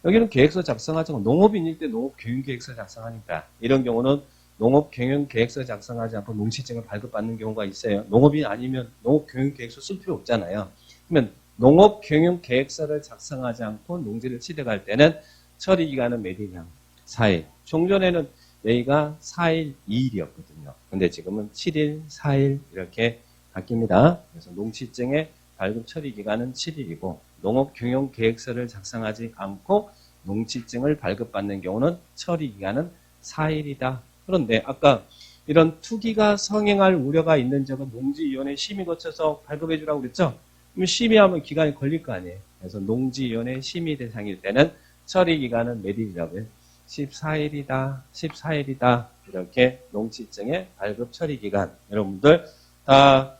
여기는 계획서 작성하지 않고 농업인일 때 농업경영계획서 작성하니까 이런 경우는 농업경영계획서 작성하지 않고 농지증을 발급받는 경우가 있어요. 농업인이 아니면 농업경영계획서 쓸 필요 없잖아요. 그러면 농업경영계획서를 작성하지 않고 농지를 취득할 때는 처리기간은 몇 일이냐? 4일. 종전에는 여기가 4일, 2일이었거든요. 근데 지금은 7일, 4일 이렇게 바뀝니다. 그래서 농지증의 발급 처리기간은 7일이고 농업경영계획서를 작성하지 않고 농지증을 발급받는 경우는 처리기간은 4일이다. 그런데 아까 이런 투기가 성행할 우려가 있는 적은 농지위원회 심의 거쳐서 발급해 주라고 그랬죠? 그럼 심의하면 기간이 걸릴 거 아니에요. 그래서 농지위원회 심의 대상일 때는 처리기간은 몇 일이라고요? 14일이다. 14일이다. 이렇게 농지증의 발급 처리기간. 여러분들 다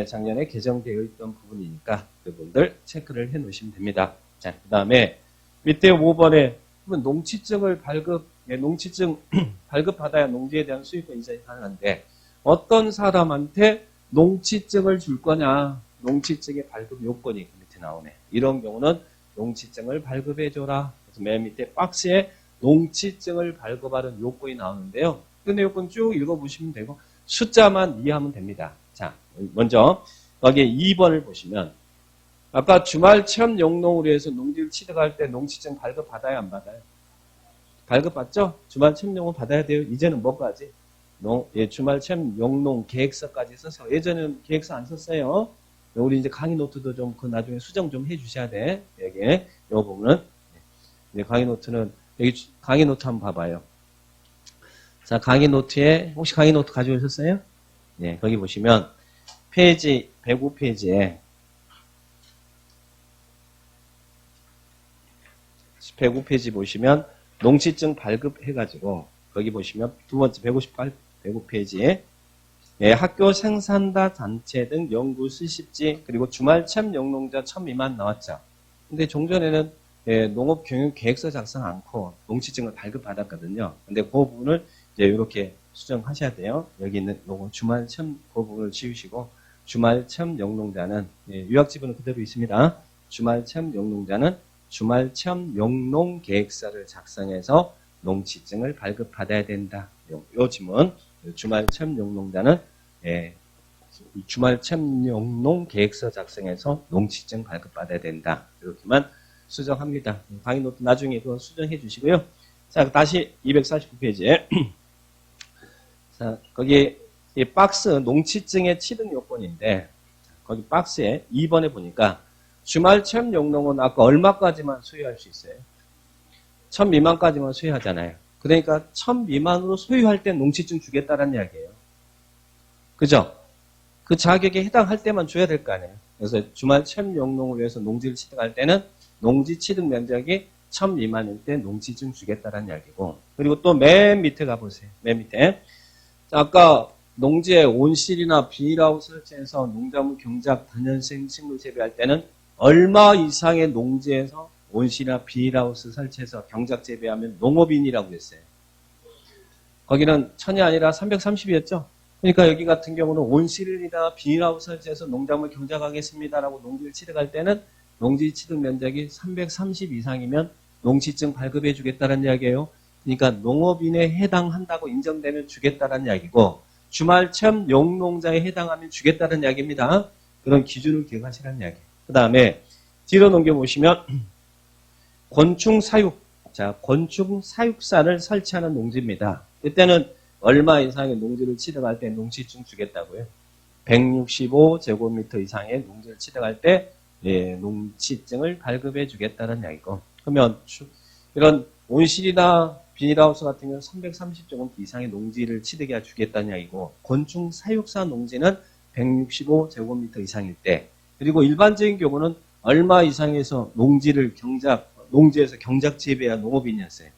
작년에 개정되어 있던 부분이니까 그분들 체크를 해 놓으시면 됩니다. 자, 그 다음에 밑에 5번에 농지증을 농지증 발급받아야 농지에 대한 수익권 이전이 가능한데 어떤 사람한테 농지증을 줄 거냐? 농지증의 발급 요건이 밑에 나오네. 이런 경우는 농지증을 발급해줘라. 그래서 맨 밑에 박스에 농지증을 발급하는 요건이 나오는데요. 근데 요건 쭉 읽어보시면 되고 숫자만 이해하면 됩니다. 자, 먼저 여기에 2번을 보시면 아까 주말 체험 용농으로 해서 농지를 취득할 때 농지증 발급받아야 안 받아요? 발급받죠? 주말 체험 용농 받아야 돼요. 이제는 뭐까지? 주말 체험 용농 계획서까지 써서 예전에는 계획서 안 썼어요. 우리 이제 강의 노트도 좀 그 나중에 수정 좀 해주셔야 돼. 여기에 이 부분은 이제 강의 노트는 여기 강의 노트 한번 봐봐요. 자, 강의 노트에 혹시 강의 노트 가지고 오셨어요? 네, 거기 보시면 페이지 105페이지에 105페이지 보시면 농지증 발급해가지고 거기 보시면 두 번째 158페이지에 학교 생산자 단체 등 연구 수십지 그리고 주말 체험 영농자 1000미만 나왔죠. 근데 종전에는 농업경영계획서 작성 않고 농지증을 발급받았거든요. 근데 그 부분을 이제 이렇게 수정하셔야 돼요. 여기 있는 요거 주말 체험 그 부분을 지우시고 주말 체험 영농자는 유학지부는 그대로 있습니다. 주말 체험 영농자는 주말 체험 영농 계획서를 작성해서 농지증을 발급받아야 된다. 요 지문 주말 체험 영농자는 주말 체험 영농 계획서 작성해서 농지증 발급받아야 된다. 이렇게만 수정합니다. 강의 노트 나중에 그거 수정해 주시고요. 자, 다시 249페이지에 자, 거기 이 박스 농지증의 취득 요건인데 거기 박스에 2번에 보니까 주말 체험 영농은 아까 얼마까지만 소유할 수 있어요? 1000 미만까지만 소유하잖아요. 그러니까 1000 미만으로 소유할 때 농지증 주겠다는 이야기예요. 그죠? 그 자격에 해당할 때만 줘야 될 거 아니에요. 그래서 주말 체험 영농을 위해서 농지를 취득할 때는 농지 취득 면적이 1000 미만일 때 농지증 주겠다는 이야기고, 그리고 또 맨 밑에 가보세요. 맨 밑에. 자, 아까 농지에 온실이나 비닐하우스 설치해서 농작물 경작 단연생 식물 재배할 때는 얼마 이상의 농지에서 온실이나 비닐하우스 설치해서 경작 재배하면 농업인이라고 했어요. 거기는 1000이 아니라 330이었죠. 그러니까 여기 같은 경우는 온실이나 비닐하우스 설치해서 농작물 경작하겠습니다라고 농지를 취득할 때는 농지 취득 면적이 330 이상이면 농지증 발급해 주겠다는 이야기예요. 그러니까 농업인에 해당한다고 인정되면 주겠다는 이야기고, 주말 체험 영농자에 해당하면 주겠다는 이야기입니다. 그런 기준을 기억하시라는 이야기. 그 다음에 뒤로 넘겨보시면 곤충 사육. 자, 곤충 사육사를 설치하는 농지입니다. 이때는 얼마 이상의 농지를 취득할 때 농지증 주겠다고요. 165제곱미터 이상의 농지를 취득할 때 농지증을 발급해 주겠다는 이야기고, 그러면 이런 온실이나 비닐하우스 같은 경우는 330제곱미터 이상의 농지를 취득해 주겠다는 이야기고, 곤충 사육사 농지는 165제곱미터 이상일 때, 그리고 일반적인 경우는 얼마 이상에서 농지에서 경작 재배한 농업인이었어요.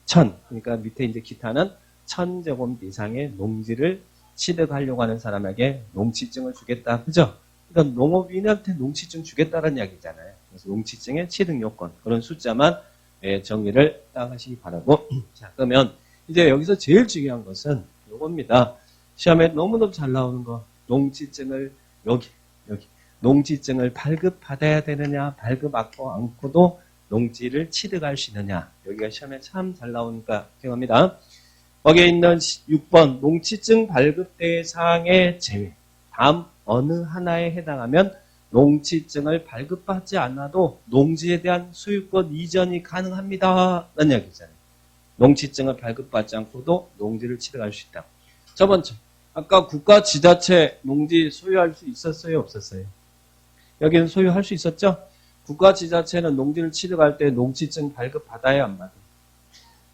1000. 그러니까 밑에 이제 기타는 1000제곱미터 이상의 농지를 취득하려고 하는 사람에게 농지증을 주겠다. 그죠? 그러니까 농업인한테 농지증 주겠다는 이야기잖아요. 그래서 농지증의 취득 요건, 그런 숫자만 정리를 딱 하시기 바라고. 자, 그러면 이제 여기서 제일 중요한 것은 요겁니다. 시험에 너무너무 잘 나오는 거. 농지증을 여기 농지증을 발급받아야 되느냐, 발급받고 않고도 농지를 취득할 수 있느냐. 여기가 시험에 참 잘 나오니까 기억합니다. 거기에 있는 6번 농지증 발급 대상의 제외. 다음 어느 하나에 해당하면 농지증을 발급받지 않아도 농지에 대한 소유권 이전이 가능합니다. 라는 이야기잖아요. 농지증을 발급받지 않고도 농지를 취득할 수 있다. 첫 번째, 아까 국가 지자체 농지 소유할 수 있었어요, 없었어요? 여기는 소유할 수 있었죠? 국가 지자체는 농지를 취득할 때 농지증 발급받아야 안 받아요?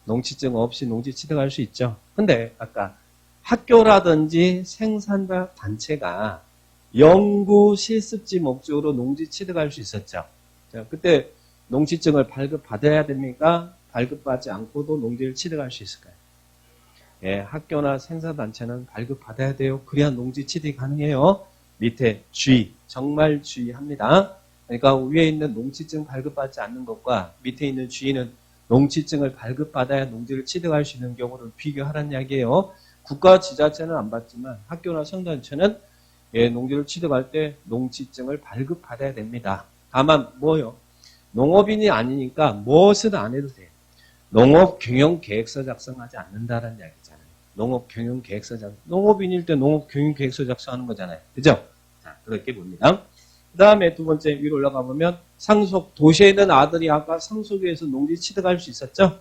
농지증 없이 농지 취득할 수 있죠. 근데 아까 학교라든지 생산자 단체가 연구 실습지 목적으로 농지 취득할 수 있었죠. 자, 그때 농지증을 발급받아야 됩니까? 발급받지 않고도 농지를 취득할 수 있을까요? 예, 학교나 생산단체는 발급받아야 돼요. 그래야 농지 취득이 가능해요. 밑에 주의, 정말 주의합니다. 그러니까 위에 있는 농지증 발급받지 않는 것과 밑에 있는 주의는 농지증을 발급받아야 농지를 취득할 수 있는 경우를 비교하라는 이야기예요. 국가 지자체는 안 받지만 학교나 생산단체는 농지를 취득할 때 농지증을 발급받아야 됩니다. 다만 뭐요? 농업인이 아니니까 무엇은 안 해도 돼요. 농업경영계획서 작성하지 않는다는 이야기잖아요. 농업경영계획서 작성. 농업인일 때 농업경영계획서 작성하는 거잖아요. 그죠? 자, 그렇게 봅니다. 그 다음에 두 번째 위로 올라가 보면 상속. 도시에 있는 아들이 아까 상속에서 농지 취득할 수 있었죠?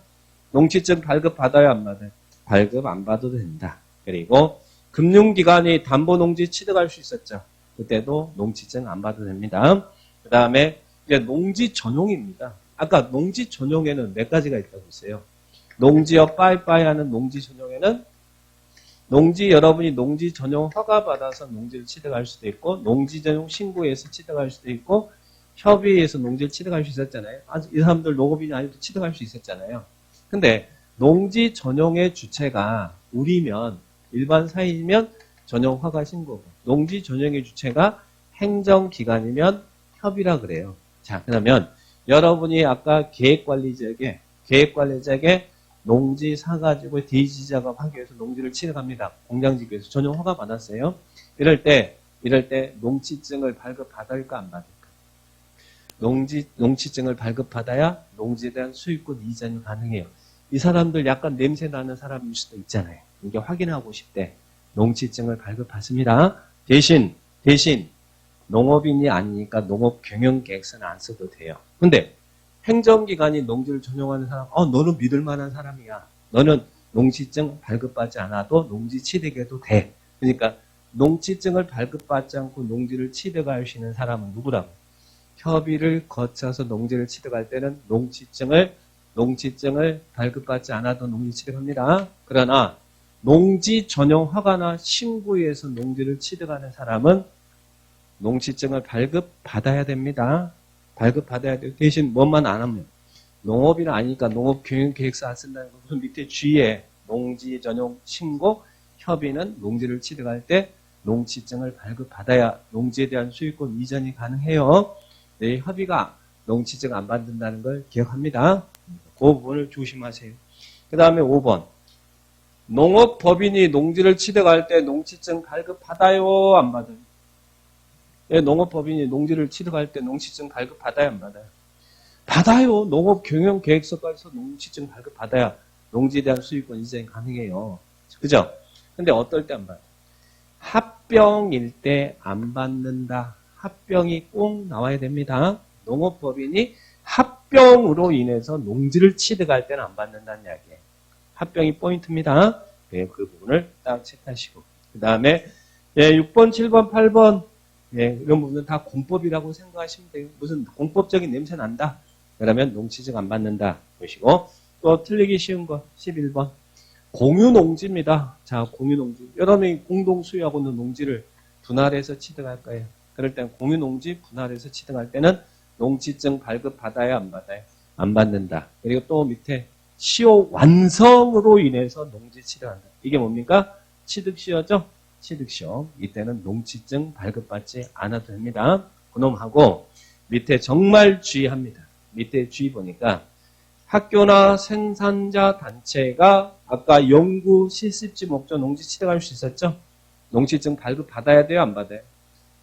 농지증 발급받아야 안 받아요? 발급 안 받아도 된다. 그리고 금융기관이 담보농지 취득할 수 있었죠? 그때도 농지증 안 받아도 됩니다. 그 다음에 이제 농지 전용입니다. 아까 농지 전용에는 몇 가지가 있다고 했어요. 농지업 빠이빠이 하는 농지 전용에는 여러분이 농지 전용 허가 받아서 농지를 취득할 수도 있고, 농지 전용 신고해서 취득할 수도 있고, 협의해서 농지를 취득할 수 있었잖아요. 이 사람들 농업인이 아니어도 취득할 수 있었잖아요. 근데 농지 전용의 주체가 우리면, 일반 사회이면 전용 허가 신고고, 농지 전용의 주체가 행정기관이면 협의라 그래요. 자, 그러면 여러분이 아까 계획관리자에게 농지 사가지고 대지 작업하기 위해서 농지를 취득합니다. 공장지구에서 전용 허가 받았어요. 이럴 때 이럴 때 농지증을 발급받을까 안 받을까? 농지증을 발급받아야 농지에 대한 수익권 이전이 가능해요. 이 사람들 약간 냄새 나는 사람일 수도 있잖아요. 이게 확인하고 싶대. 농지증을 발급받습니다. 대신 농업인이 아니니까 농업 경영 계획서는 안 써도 돼요. 근데 행정기관이 농지를 전용하는 사람, 너는 믿을 만한 사람이야. 너는 농지증 발급받지 않아도 농지 취득해도 돼. 그러니까 농지증을 발급받지 않고 농지를 취득할 수 있는 사람은 누구라고? 협의를 거쳐서 농지를 취득할 때는 농지증을 발급받지 않아도 농지 취득합니다. 그러나 농지 전용 허가나 신고에서 농지를 취득하는 사람은 농지증을 발급받아야 됩니다. 발급받아야 돼요. 대신 뭐만 안 하면 농업이나 아니니까 농업교육계획서 안 쓴다는 거 무슨 밑에 주의에 농지 전용 신고 협의는 농지를 취득할 때 농지증을 발급받아야 농지에 대한 수익권 이전이 가능해요. 네, 협의가 농지증 안 받는다는 걸 기억합니다. 그 부분을 조심하세요. 그 다음에 5번. 농업법인이 농지를 취득할 때 농지증 발급받아요? 안 받아요? 네, 농업법인이 농지를 취득할 때 농지증 발급받아요? 안 받아요? 받아요. 농업경영계획서까지 해서 농지증 발급받아야 농지에 대한 수익권 이전이 가능해요. 그죠? 근데 어떨 때 안 받아요? 합병일 때 안 받는다. 합병이 꼭 나와야 됩니다. 농업법인이 합병으로 인해서 농지를 취득할 때는 안 받는다는 이야기예요. 합병이 포인트입니다. 네, 그 부분을 딱 체크하시고. 그 다음에 6번, 7번, 8번 이런 부분은 다 공법이라고 생각하시면 돼요. 무슨 공법적인 냄새 난다. 그러면 농지증 안 받는다. 보시고 또 틀리기 쉬운 거 11번. 공유농지입니다. 자, 공유농지. 여러 명이 공동 소유하고 있는 농지를 분할해서 취득할 거예요. 그럴 땐 공유농지 분할해서 취득할 때는 농지증 발급받아야 안 받아요? 안 받는다. 그리고 또 밑에 시효 완성으로 인해서 농지 취득한다. 이게 뭡니까? 취득시효죠? 취득시효. 이때는 농지증 발급받지 않아도 됩니다. 그놈하고 밑에 정말 주의합니다. 밑에 주의 보니까 학교나 생산자 단체가 아까 연구 실습지 목적 농지 취득할 수 있었죠? 농지증 발급받아야 돼요? 안 받아요?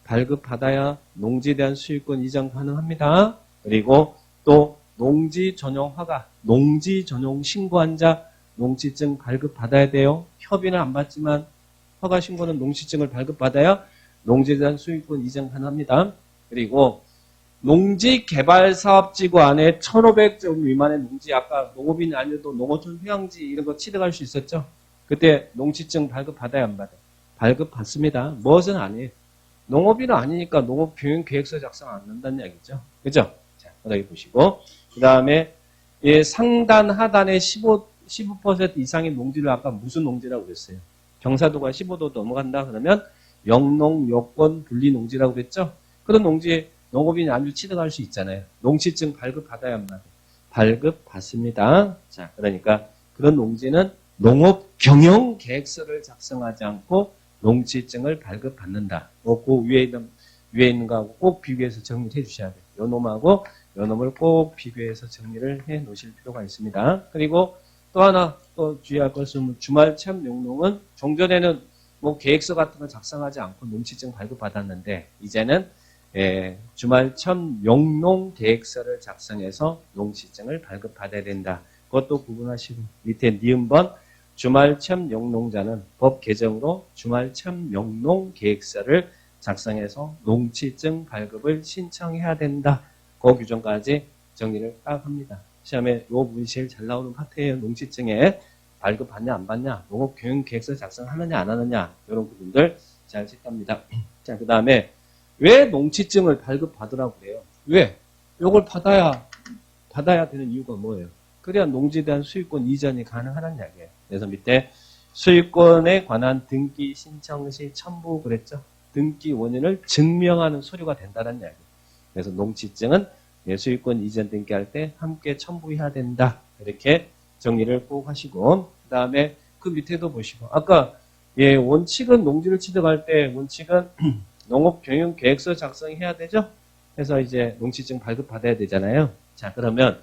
발급받아야 농지에 대한 수익권 이전 가능합니다. 그리고 또 농지 전용 허가, 농지 전용 신고한 자 농지증 발급받아야 돼요. 협의는 안 받지만 허가 신고는 농지증을 발급받아야 농지에 대한 수익권 이전 가능합니다. 그리고 농지개발사업지구 안에 1,500정 미만의 농지, 아까 농업인이 아니어도 농어촌 휴양지 이런 거 취득할 수 있었죠? 그때 농지증 발급받아야 안 받아요? 발급받습니다. 무엇은 아니에요. 농업인은 아니니까 농업교육계획서 작성 안 한다는 얘기죠. 그죠? 자, 여기 보시고. 그 다음에 상단, 하단에 15% 이상의 농지를 아까 무슨 농지라고 그랬어요? 경사도가 15도 넘어간다 그러면 영농, 여권, 분리농지라고 그랬죠? 그런 농지에 농업인이 아니면 취득할 수 있잖아요. 농지증 발급받아야 합니다. 발급받습니다. 자, 그러니까 그런 농지는 농업경영계획서를 작성하지 않고 농지증을 발급받는다. 그 위에 있는 거하고 꼭 비교해서 정리해 주셔야 돼요. 요 놈하고 요 놈을 꼭 비교해서 정리를 해 놓으실 필요가 있습니다. 그리고 또 하나 또 주의할 것은 주말 체험 용농은 종전에는 뭐 계획서 같은 거 작성하지 않고 농지증 발급받았는데 이제는 주말 체험 용농 계획서를 작성해서 농지증을 발급받아야 된다. 그것도 구분하시고 밑에 니은번 주말 체험 용농자는 법 개정으로 주말 체험 용농 계획서를 작성해서 농지증 발급을 신청해야 된다. 그 규정까지 정리를 딱 합니다. 시험에 이 부분이 제일 잘 나오는 파트예요. 농지증에 발급받냐 안 받냐, 농업교육계획서 작성하느냐 안 하느냐 이런 부분들 잘 체크합니다. 자, 그 다음에 왜 농지증을 발급받으라고 그래요? 왜? 이걸 받아야 되는 이유가 뭐예요? 그래야 농지에 대한 수익권 이전이 가능하다는 이야기예요. 그래서 밑에 수익권에 관한 등기 신청 시 첨부 그랬죠? 등기 원인을 증명하는 서류가 된다는 이야기예요. 그래서 농지증은 수익권 이전 등기할 때 함께 첨부해야 된다. 이렇게 정리를 꼭 하시고 그 다음에 그 밑에도 보시고 아까 원칙은 농지를 취득할 때 원칙은 농업경영계획서 작성해야 되죠? 그래서 이제 농지증 발급받아야 되잖아요. 자, 그러면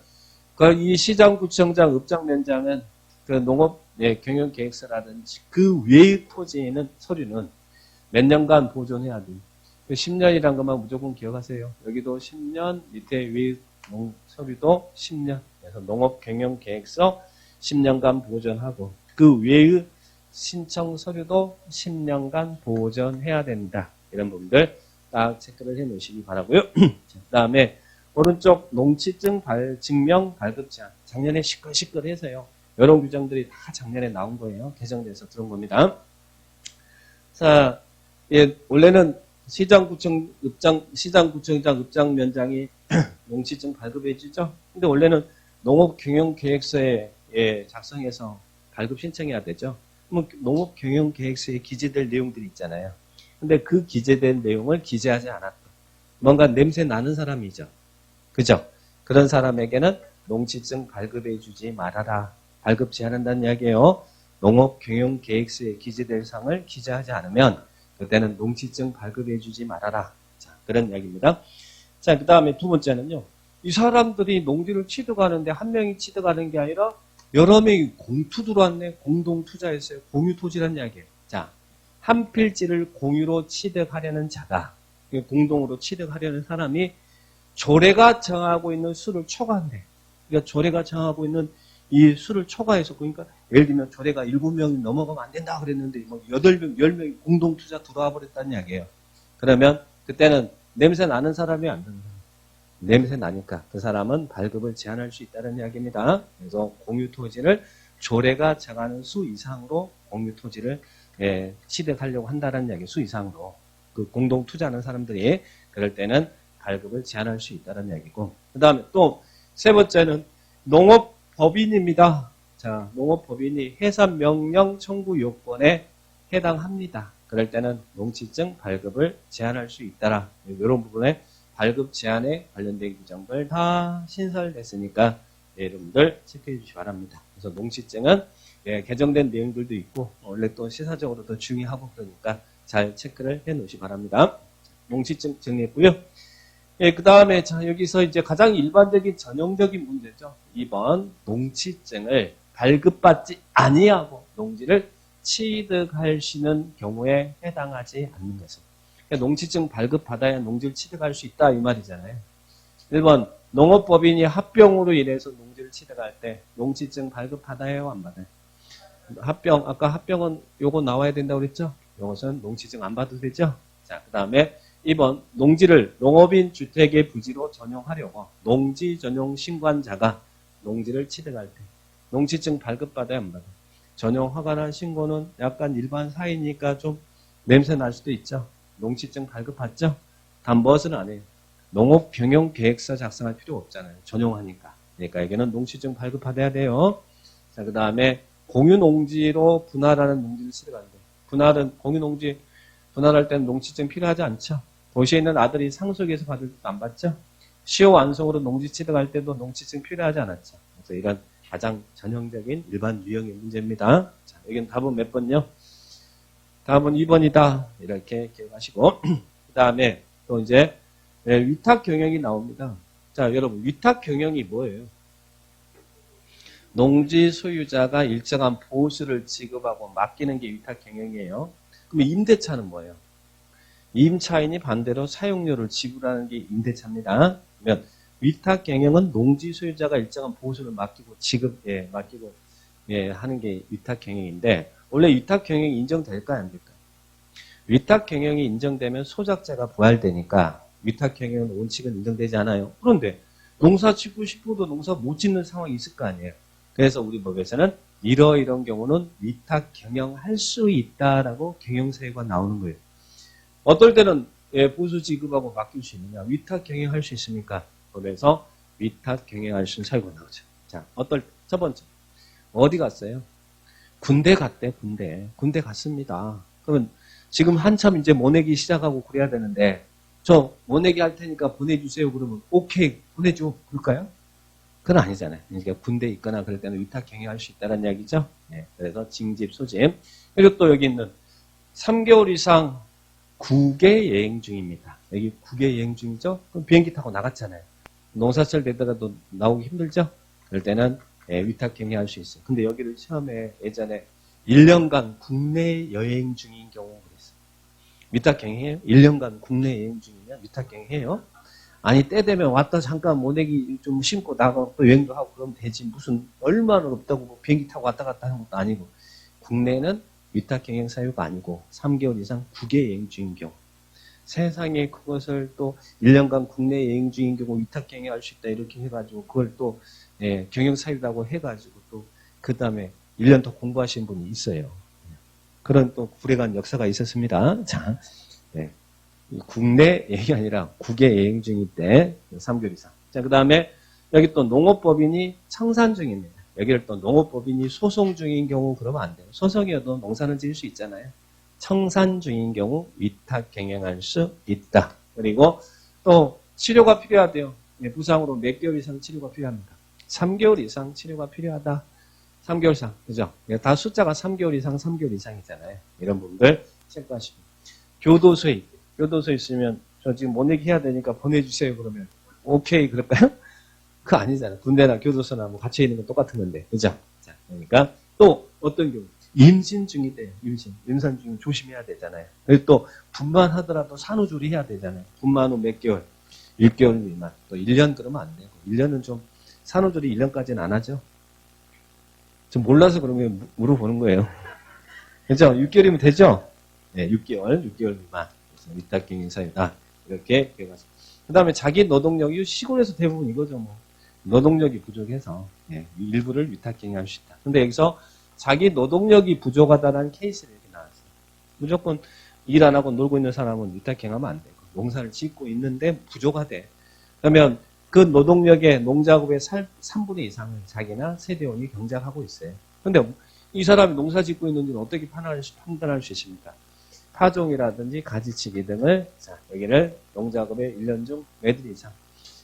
이 시장구청장, 읍장면장은 그 농업 경영계획서라든지 그 외의 토지에 있는 서류는 몇 년간 보존해야 돼. 10년이란 것만 무조건 기억하세요. 여기도 10년, 밑에 위 서류도 10년. 그래서 농업경영계획서 10년간 보존하고 그 외의 신청 서류도 10년간 보존해야 된다. 이런 부분들 딱 체크를 해 놓으시기 바라고요. 그 다음에 오른쪽 농취증 증명 발급 제한. 작년에 시끌시끌해서요. 이런 규정들이 다 작년에 나온 거예요. 개정돼서 들어온 겁니다. 자, 예, 원래는 시장구청장 읍장면장이 농취증 발급해 주죠. 근데 원래는 농업경영계획서에 작성해서 발급 신청해야 되죠. 그럼 농업경영계획서에 기재될 내용들이 있잖아요. 근데 그 기재된 내용을 기재하지 않았다. 뭔가 냄새 나는 사람이죠. 그죠? 그런 사람에게는 농취증 발급해 주지 말아라. 발급 제한한다는 이야기예요. 농업경영계획서에 기재될 사항을 기재하지 않으면 그때는 농취증 발급해 주지 말아라. 자, 그런 이야기입니다. 자, 그 다음에 두 번째는요. 이 사람들이 농지를 취득하는데 한 명이 취득하는 게 아니라 여러 명이 공투 들어왔네. 공동투자했어요. 공유토지라는 이야기예요. 자, 한 필지를 공유로 취득하려는 자가, 공동으로 취득하려는 사람이 조례가 정하고 있는 수를 초과한대. 그러니까 조례가 정하고 있는 이 수를 초과해서, 그러니까 예를 들면 조례가 7명이 넘어가면 안 된다 그랬는데 뭐 8명, 10명이 공동투자 들어와 버렸다는 이야기예요. 그러면 그때는 냄새 나는 사람이 안 되는 사람. 냄새 나니까 그 사람은 발급을 제한할 수 있다는 이야기입니다. 그래서 공유토지를 조례가 정하는 수 이상으로 공유토지를 취득하려고 한다는 이야기, 수 이상으로. 그 공동투자하는 사람들이 그럴 때는 발급을 제한할 수 있다는 이야기고. 그 다음에 또 세 번째는 농업법인입니다. 자, 농업법인이 해산명령 청구 요건에 해당합니다. 그럴 때는 농취증 발급을 제한할 수 있다라. 이런 부분에 발급 제한에 관련된 규정들 다 신설됐으니까 여러분들 체크해 주시기 바랍니다. 그래서 농취증은 개정된 내용들도 있고 원래 또 시사적으로도 중요하고 그러니까 잘 체크를 해 놓으시기 바랍니다. 농취증 정리했고요. 그 다음에 자 여기서 이제 가장 일반적인 전형적인 문제죠. 2번 농취증을 발급받지 아니하고 농지를 취득하시는 경우에 해당하지 않는 것은. 그러니까 농취증 발급받아야 농지를 취득할 수 있다 이 말이잖아요. 1번 농업법인이 합병으로 인해서 농지를 취득할 때 농취증 발급받아요 안 받아요? 합병, 아까 합병은 요거 나와야 된다고 그랬죠? 요것은 농취증 안 받아도 되죠? 자, 그 다음에 2번 농지를 농업인 주택의 부지로 전용하려고 농지 전용 신고자가 농지를 취득할 때 농취증 발급받아야 안 받아요? 전용 허가나 신고는 약간 일반 사이니까 좀 냄새 날 수도 있죠. 농취증 발급받죠? 단 무엇은 안 해요. 농업경영계획서 작성할 필요 없잖아요. 전용하니까. 그러니까 여기는 농취증 발급받아야 돼요. 자, 그 다음에 공유농지로 분할하는 농지를 취득하는데 분할은 공유농지 분할할 때는 농취증 필요하지 않죠. 도시에 있는 아들이 상속에서 받을 때도 안 받죠. 시효 완성으로 농지 취득할 때도 농취증 필요하지 않았죠. 그래서 이런 가장 전형적인 일반 유형의 문제입니다. 자, 여기는 답은 몇 번요? 답은 2번이다. 이렇게 기억하시고 그 다음에 또 이제 위탁 경영이 나옵니다. 자, 여러분 위탁 경영이 뭐예요? 농지 소유자가 일정한 보수를 지급하고 맡기는 게 위탁 경영이에요. 그럼 임대차는 뭐예요? 임차인이 반대로 사용료를 지불하는 게 임대차입니다. 그러면 위탁 경영은 농지 소유자가 일정한 보수를 맡기고 맡기고 하는 게 위탁 경영인데 원래 위탁 경영이 인정될까요, 안 될까요? 위탁 경영이 인정되면 소작자가 부활되니까 위탁 경영은 원칙은 인정되지 않아요. 그런데 농사 짓고 싶어도 농사 못 짓는 상황이 있을 거 아니에요. 그래서 우리 법에서는 이런 경우는 위탁 경영할 수 있다라고 경영사유가 나오는 거예요. 어떨 때는 보수 지급하고 맡길 수 있느냐? 위탁 경영할 수 있습니까? 법에서 위탁 경영할 수 있는 사유가 나오죠. 자, 첫 번째 어디 갔어요? 군대 갔대. 군대 갔습니다. 그러면 지금 한참 이제 모내기 시작하고 그래야 되는데 저 모내기 할 테니까 보내주세요. 그러면 오케이 보내줘. 그럴까요? 그건 아니잖아요. 그러니까 군대에 있거나 그럴 때는 위탁 경영할 수 있다는 이야기죠. 그래서 징집, 소집. 그리고 또 여기 있는 3개월 이상 국외 여행 중입니다. 여기 국외 여행 중이죠? 그럼 비행기 타고 나갔잖아요. 농사철 되더라도 나오기 힘들죠? 그럴 때는 위탁 경영할 수 있어요. 근데 여기를 처음에 예전에 1년간 국내 여행 중인 경우 그랬어요. 위탁경영해요? 1년간 국내 여행 중이면 위탁경영해요? 아니 때 되면 왔다 잠깐 모내기 좀 심고 나가 또 여행도 하고 그러면 되지. 무슨 얼마나 없다고 뭐 비행기 타고 왔다 갔다 하는 것도 아니고. 국내는 위탁경영 사유가 아니고 3개월 이상 국외 여행 중인 경우. 세상에 그것을 또 1년간 국내 여행 중인 경우 위탁경영할 수 있다 이렇게 해가지고 그걸 또 경영사유라고 해가지고 또 그 다음에 1년 더 공부하신 분이 있어요. 그런 또 불행한 역사가 있었습니다. 자, 국내 여행이 아니라 국외 여행 중일 때 3개월 이상. 자, 그 다음에 여기 또 농업법인이 청산 중입니다. 여기를 또 농업법인이 소송 중인 경우 그러면 안 돼요. 소송이어도 농사는 지을 수 있잖아요. 청산 중인 경우 위탁 경영할 수 있다. 그리고 또 치료가 필요하대요. 부상으로 몇 개월 이상 치료가 필요합니다. 3개월 이상 치료가 필요하다. 3개월 이상, 그죠? 다 숫자가 3개월 이상, 3개월 이상이잖아요. 이런 분들 체크하시고. 교도소에 있으면 저 지금 모내기 해야 되니까 보내주세요. 그러면 오케이 그럴까요? 그거 아니잖아요. 군대나 교도소나 뭐 갇혀 있는 건 똑같은 건데, 그죠? 자, 그러니까 또 어떤 경우 임신 중이대요. 임산 중이면 조심해야 되잖아요. 그리고 또 분만하더라도 산후조리 해야 되잖아요. 분만 후 몇 개월, 6개월 미만, 또 1년 그러면 안 되고 1년은 좀 산후조리 1년까지는 안 하죠. 좀 몰라서 그러면 물어보는 거예요. 그죠? 6개월이면 되죠? 네, 6개월 미만. 그래서 위탁경영 사유다. 이렇게 기억하세요. 그 다음에 자기 노동력이 시골에서 대부분 이거죠. 뭐. 노동력이 부족해서 일부를 위탁경영할 수 있다. 근데 여기서 자기 노동력이 부족하다는 케이스를 이렇게 나왔어요. 무조건 일 안 하고 놀고 있는 사람은 위탁경영하면 안 되고 농사를 짓고 있는데 부족하대. 그러면 그 노동력의 농작업의 3분의 2상을 자기나 세대원이 경작하고 있어요. 근데 이 사람이 농사 짓고 있는지는 어떻게 판단할 수 있습니까? 파종이라든지 가지치기 등을, 자, 여기를 농작업의 1년 중 몇 일 이상,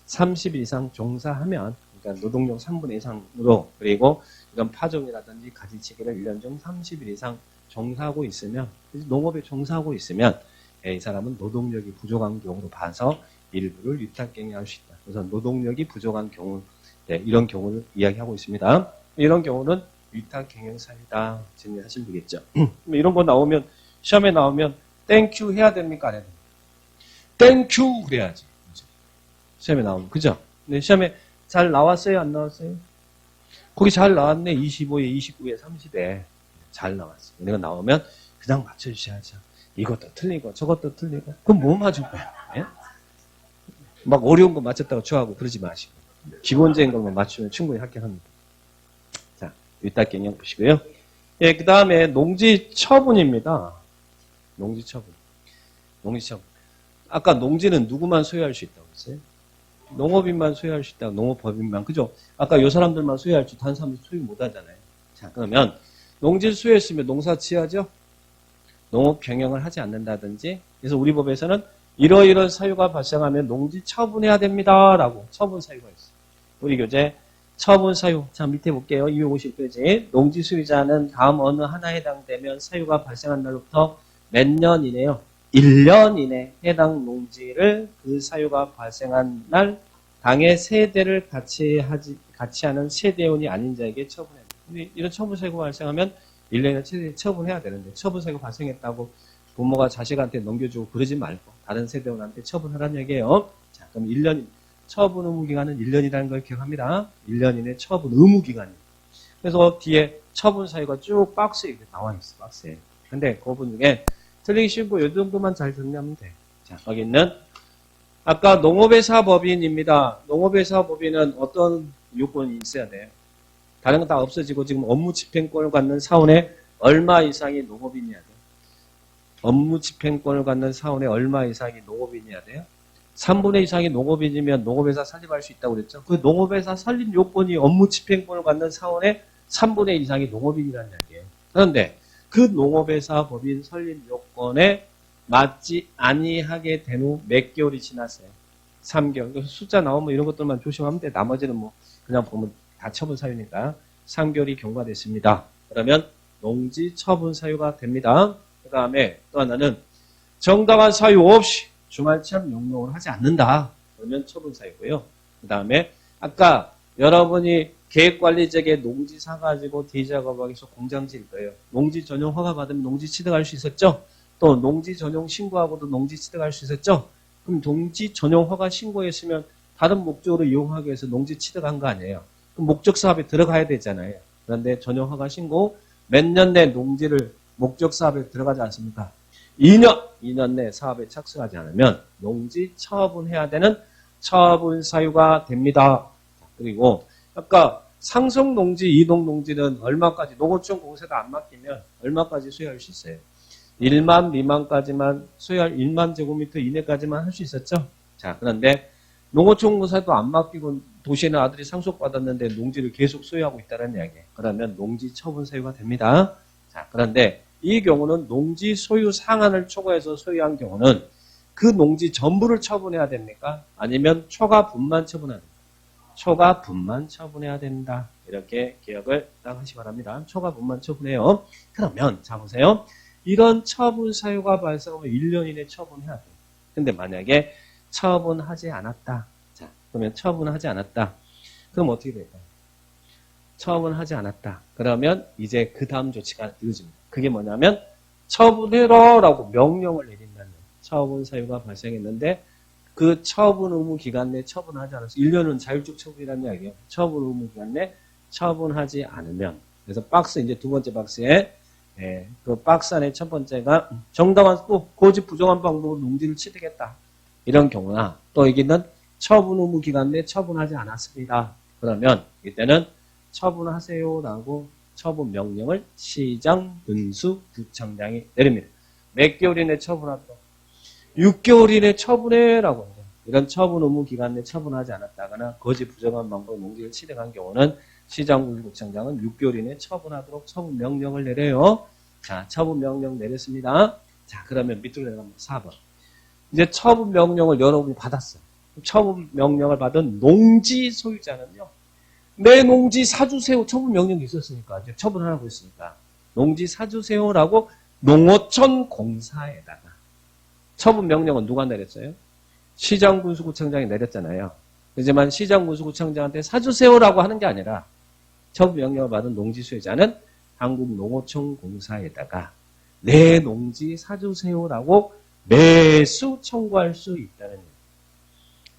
30일 이상 종사하면, 그러니까 노동력 3분의 2 이상으로, 그리고 이런 파종이라든지 가지치기를 1년 중 30일 이상 종사하고 있으면, 농업에 종사하고 있으면, 이 사람은 노동력이 부족한 경우로 봐서 일부를 위탁경영할 수 있다. 그래서 노동력이 부족한 경우, 이런 경우를 이야기하고 있습니다. 이런 경우는 위탁경영 사유다. 정리하시면 되겠죠. 이런 거 나오면, 시험에 나오면 땡큐 해야 됩니까? 안 해야 됩니까? 땡큐 그래야지. 시험에 나오면. 그죠? 근데 시험에 잘 나왔어요? 안 나왔어요? 거기 잘 나왔네. 25에, 29에, 30에. 잘 나왔어. 이거 나오면 그냥 맞춰주셔야죠. 이것도 틀리고 저것도 틀리고. 그럼 뭐 맞을 거야? 예? 막 어려운 거 맞췄다고 좋아하고 그러지 마시고. 기본적인 것만 맞추면 충분히 합격합니다. 자, 위탁경영 보시고요. 예, 그 다음에 농지처분입니다. 농지처분. 아까 농지는 누구만 소유할 수 있다고 했어요? 농업인만 소유할 수 있다고, 농업법인만. 그죠? 아까 이 사람들만 소유할 수, 다른 사람들 소유 못 하잖아요. 자, 그러면 농지를 소유했으면 농사 지어야죠? 농업 경영을 하지 않는다든지. 그래서 우리 법에서는 이러이러한 사유가 발생하면 농지 처분해야 됩니다. 라고 처분 사유가 있어요. 우리 교재 처분 사유. 자, 밑에 볼게요. 250페이지. 농지 소유자는 다음 어느 하나에 해당되면 사유가 발생한 날로부터 몇 년 이내요? 1년 이내 해당 농지를 그 사유가 발생한 날 당의 세대를 같이 하는 세대원이 아닌 자에게 처분해야 됩니다. 근데 이런 처분 사유가 발생하면 1년에 처분해야 되는데 처분 사유가 발생했다고 부모가 자식한테 넘겨주고 그러지 말고 다른 세대원한테 처분하라는 얘기예요. 자, 그럼 1년 처분 의무 기간은 1년이라는 걸 기억합니다. 1년 이내 처분 의무 기간입니다. 그래서 뒤에 처분 사유가 쭉 박스에 나와 있어. 박스에. 근데 그 부분 중에 틀리기 쉬운 거 이 정도만 잘 정리하면 돼. 자, 여기 있는 아까 농업회사법인입니다. 농업회사법인은 어떤 요건이 있어야 돼요? 다른 건 다 없어지고 지금 업무 집행권을 갖는 사원에 얼마 이상이 농업인이어야 돼요? 업무 집행권을 갖는 사원에 얼마 이상이 농업인이어야 돼요? 3분의 이상이 농업인이면 농업회사 설립할 수 있다고 그랬죠? 그 농업회사 설립 요건이 업무 집행권을 갖는 사원에 3분의 1 이상이 농업인이라는 이야기예요. 그런데 그 농업회사 법인 설립 요건에 맞지 아니하게 된 후 몇 개월이 지났어요? 3개월. 그래서 숫자 나오면 이런 것들만 조심하면 돼. 나머지는 뭐 그냥 보면 다 처분 사유니까 3개월이 경과됐습니다. 그러면 농지 처분 사유가 됩니다. 그 다음에 또 하나는 정당한 사유 없이 주말처럼 용농을 하지 않는다. 그러면 처분 사유고요. 그 다음에 아까 여러분이 계획관리직에 농지 사가지고 대작업하기 위해서 공장 지을 거예요. 농지 전용 허가 받으면 농지 취득할 수 있었죠? 또 농지 전용 신고하고도 농지 취득할 수 있었죠? 그럼 농지 전용 허가 신고했으면 다른 목적으로 이용하기 위해서 농지 취득한 거 아니에요? 그럼 목적 사업에 들어가야 되잖아요. 그런데 전용 허가 신고 몇 년 내 농지를 목적 사업에 들어가지 않습니까? 2년 내 사업에 착수하지 않으면 농지 처분해야 되는 처분 사유가 됩니다. 그리고 아까 상속 농지, 이동 농지는 얼마까지 농어촌 공사가 안 맡기면 얼마까지 소유할 수 있어요? 1만 미만까지만 소유할 1만 제곱미터 이내까지만 할 수 있었죠. 자, 그런데 농어촌 공사도 안 맡기고 도시에는 아들이 상속받았는데 농지를 계속 소유하고 있다는 이야기예요. 그러면 농지 처분 사유가 됩니다. 자, 그런데 이 경우는 농지 소유 상한을 초과해서 소유한 경우는 그 농지 전부를 처분해야 됩니까? 아니면 초과 분만 처분해야 됩니까? 초과 분만 처분해야 된다. 이렇게 기억을 딱 하시기 바랍니다. 초과 분만 처분해요. 그러면 자 보세요. 이런 처분 사유가 발생하면 1년 이내 처분해야 돼요. 근데 만약에 처분하지 않았다. 자, 그러면 처분하지 않았다. 그럼 어떻게 될까요? 처분하지 않았다. 그러면 이제 그 다음 조치가 늦어집니다. 그게 뭐냐면 처분해라라고 명령을 내린다는 거예요. 처분 사유가 발생했는데 그 처분 의무 기간 내 처분하지 않아서 1년은 자율적 처분이라는 이야기예요. 처분 의무 기간 내 처분하지 않으면 그래서 박스 이제 두 번째 박스에 그 박스 안에 첫 번째가 정당한 또 고집 부정한 방법으로 농지를 취득했다. 이런 경우나 또 여기는 처분 의무 기간 내 처분하지 않았습니다. 그러면 이때는 처분하세요라고 처분 명령을 시장 군수 구청장이 내립니다. 몇 개월 이내 처분하도록 6개월 이내 처분해라고 합니다. 이런 처분 의무 기간 내 처분하지 않았다거나 거짓 부정한 방법으로 농지를 취득한 경우는 시장 군수 구청장은 6개월 이내 처분하도록 처분 명령을 내려요. 자, 처분 명령 내렸습니다. 자, 그러면 밑으로 내려가면 4번. 이제 처분 명령을 여러분이 받았어요. 처분 명령을 받은 농지 소유자는요. 내 농지 사주세요. 처분 명령이 있었으니까. 이제 처분하라고 했으니까. 농지 사주세요라고 농어촌 공사에다가 처분 명령은 누가 내렸어요? 시장군수구청장이 내렸잖아요. 하지만 시장군수구청장한테 사주세요라고 하는 게 아니라 처분 명령을 받은 농지 소유자는 한국농어촌 공사에다가 내 농지 사주세요라고 매수 청구할 수 있다는 얘기예요.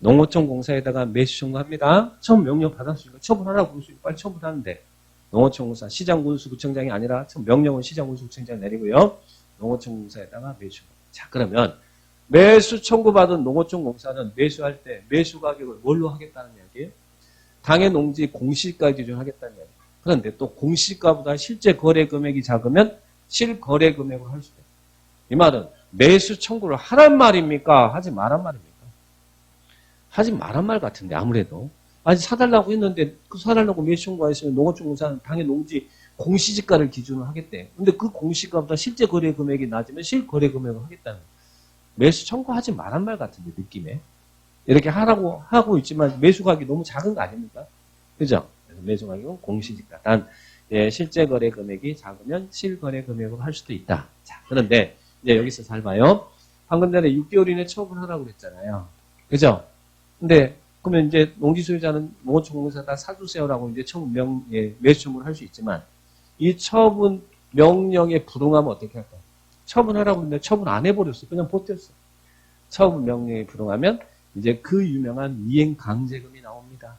농어촌 공사에다가 매수 청구합니다. 처분 명령 받았으니까 처분하라고 그럴 수 있고 빨리 처분하는데 농어촌 공사 시장군수구청장이 아니라 명령은 시장군수구청장이 내리고요. 농어촌 공사에다가 매수. 자, 그러면 매수 청구받은 농어촌 공사는 매수할 때 매수 가격을 뭘로 하겠다는 이야기예요? 당해 농지 공시가 기준 하겠다는 이야기예요. 그런데 또 공시가보다 실제 거래 금액이 작으면 실거래 금액으로 할 수도 있어요. 이 말은 매수 청구를 하란 말입니까? 하지 말란 말입니까? 하지 말란 말 같은데 아무래도. 아직 사달라고 했는데 그 사달라고 매수 청구했으면 농어촌 공사는 당해 농지 공시지가를 기준으로 하겠대. 근데 그 공시가보다 실제 거래 금액이 낮으면 실거래 금액을 하겠다는 거예요. 매수 청구하지 말란 말 같은데 느낌에. 이렇게 하라고 하고 있지만 매수 가격이 너무 작은 거 아닙니까? 그죠? 매수 가격은 공시지가. 단 실제 거래 금액이 작으면 실거래 금액으로 할 수도 있다. 자, 그런데 이제 여기서 잘 봐요. 방금 전에 6개월 이내 처분하라고 그랬잖아요. 그죠? 근데 그러면 이제 농지 소유자는 농어촌 공사다 사주세요라고 이제 처분 매수 청구를 할 수 있지만 이 처분 명령에 불응하면 어떻게 할까요? 처분하라고 했는데 처분 안 해버렸어. 그냥 버텼어. 처분 명령에 불응하면 이제 그 유명한 이행강제금이 나옵니다.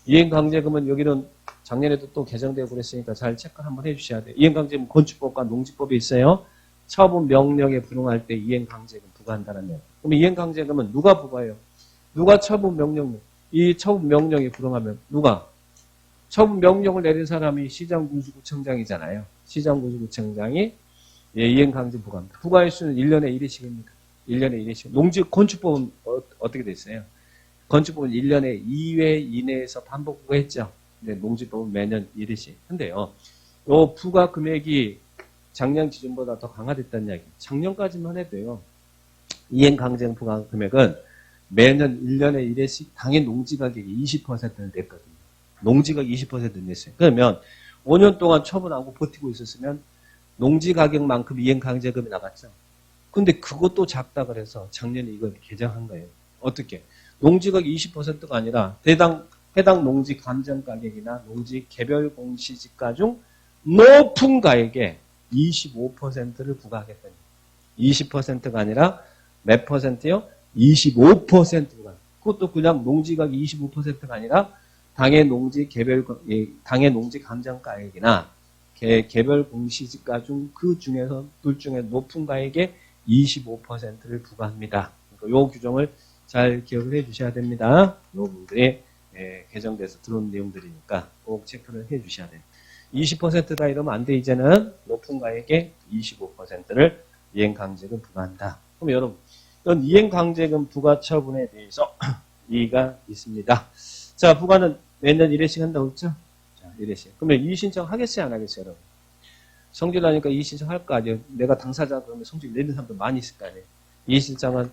이행강제금은 여기는 작년에도 또 개정되고 그랬으니까 잘 체크 한번 해주셔야 돼요. 이행강제금은 건축법과 농지법에 있어요. 처분 명령에 불응할 때 이행강제금 부과한다는 거. 그럼 이행강제금은 누가 부과해요? 누가 처분 명령, 이 처분 명령에 불응하면 누가? 처분 명령을 내린 사람이 시장군수구청장이잖아요. 시장군수구청장이 이행강제 부과합니다. 부과할 수는 1년에 1회씩입니다. 1년에 1회씩. 농지 건축법은 어떻게 돼 있어요? 건축법은 1년에 2회 이내에서 반복 부과했죠. 근데 농지법은 매년 1회씩. 근데요, 요 부과 금액이 작년 기준보다 더 강화됐다는 이야기. 작년까지만 해도요, 이행강제 부과 금액은 매년 1년에 1회씩 당해 농지 가격이 20%는 냈거든요. 농지가 20% 냈어요. 그러면 5년 동안 처분하고 버티고 있었으면 농지 가격만큼 이행강제금이 나갔죠. 근데 그것도 작다 그래서 작년에 이걸 개정한 거예요. 어떻게? 농지가 20%가 아니라 해당 농지 감정 가격이나 농지 개별 공시지가 중 높은 가액에 25%를 부과하겠다는 거예요. 20%가 아니라 몇 퍼센트요? 25%가. 그것도 그냥 농지가액 25%가 아니라 당해 농지 당해 농지 감정가액이나 개별 공시지가 중 그 중에서 둘 중에 높은 가액에 25%를 부과합니다. 요 규정을 잘 기억을 해 주셔야 됩니다. 요 부분들이 개정돼서 들어온 내용들이니까 꼭 체크를 해 주셔야 돼요. 20%다 이러면 안 돼. 이제는 높은 가액에 25%를 이행강제금 부과한다. 그럼 여러분, 이런 이행강제금 부과 처분에 대해서 이의가 있습니다. 자, 부과는 매년 1회씩 한다고 했죠? 자, 1회씩. 그러면 이의신청 하겠어요, 안 하겠어요, 여러분? 성질 나니까 이의신청 할 거 아니에요? 내가 당사자 그러면 성질 내는 사람도 많이 있을 거 아니에요? 이의신청은,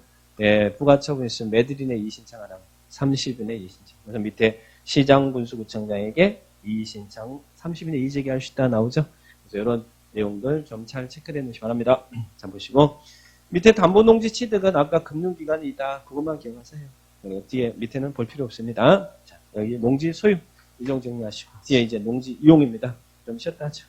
부과 처분이 있으면 매들이내 이의신청하라고. 30인의 이의신청. 그래서 밑에 시장군수구청장에게 이의신청 30인의 이의제기할 수 있다 나오죠? 그래서 이런 내용들 좀 잘 체크해 놓으시기 바랍니다. 자, 보시고. 밑에 담보농지 취득은 아까 금융기관이 있다. 그것만 기억하세요. 그리고 뒤에 밑에는 볼 필요 없습니다. 자, 여기 농지 소유. 이정 정리하시고. 뒤에 이제 농지 이용입니다. 좀 쉬었다 하죠.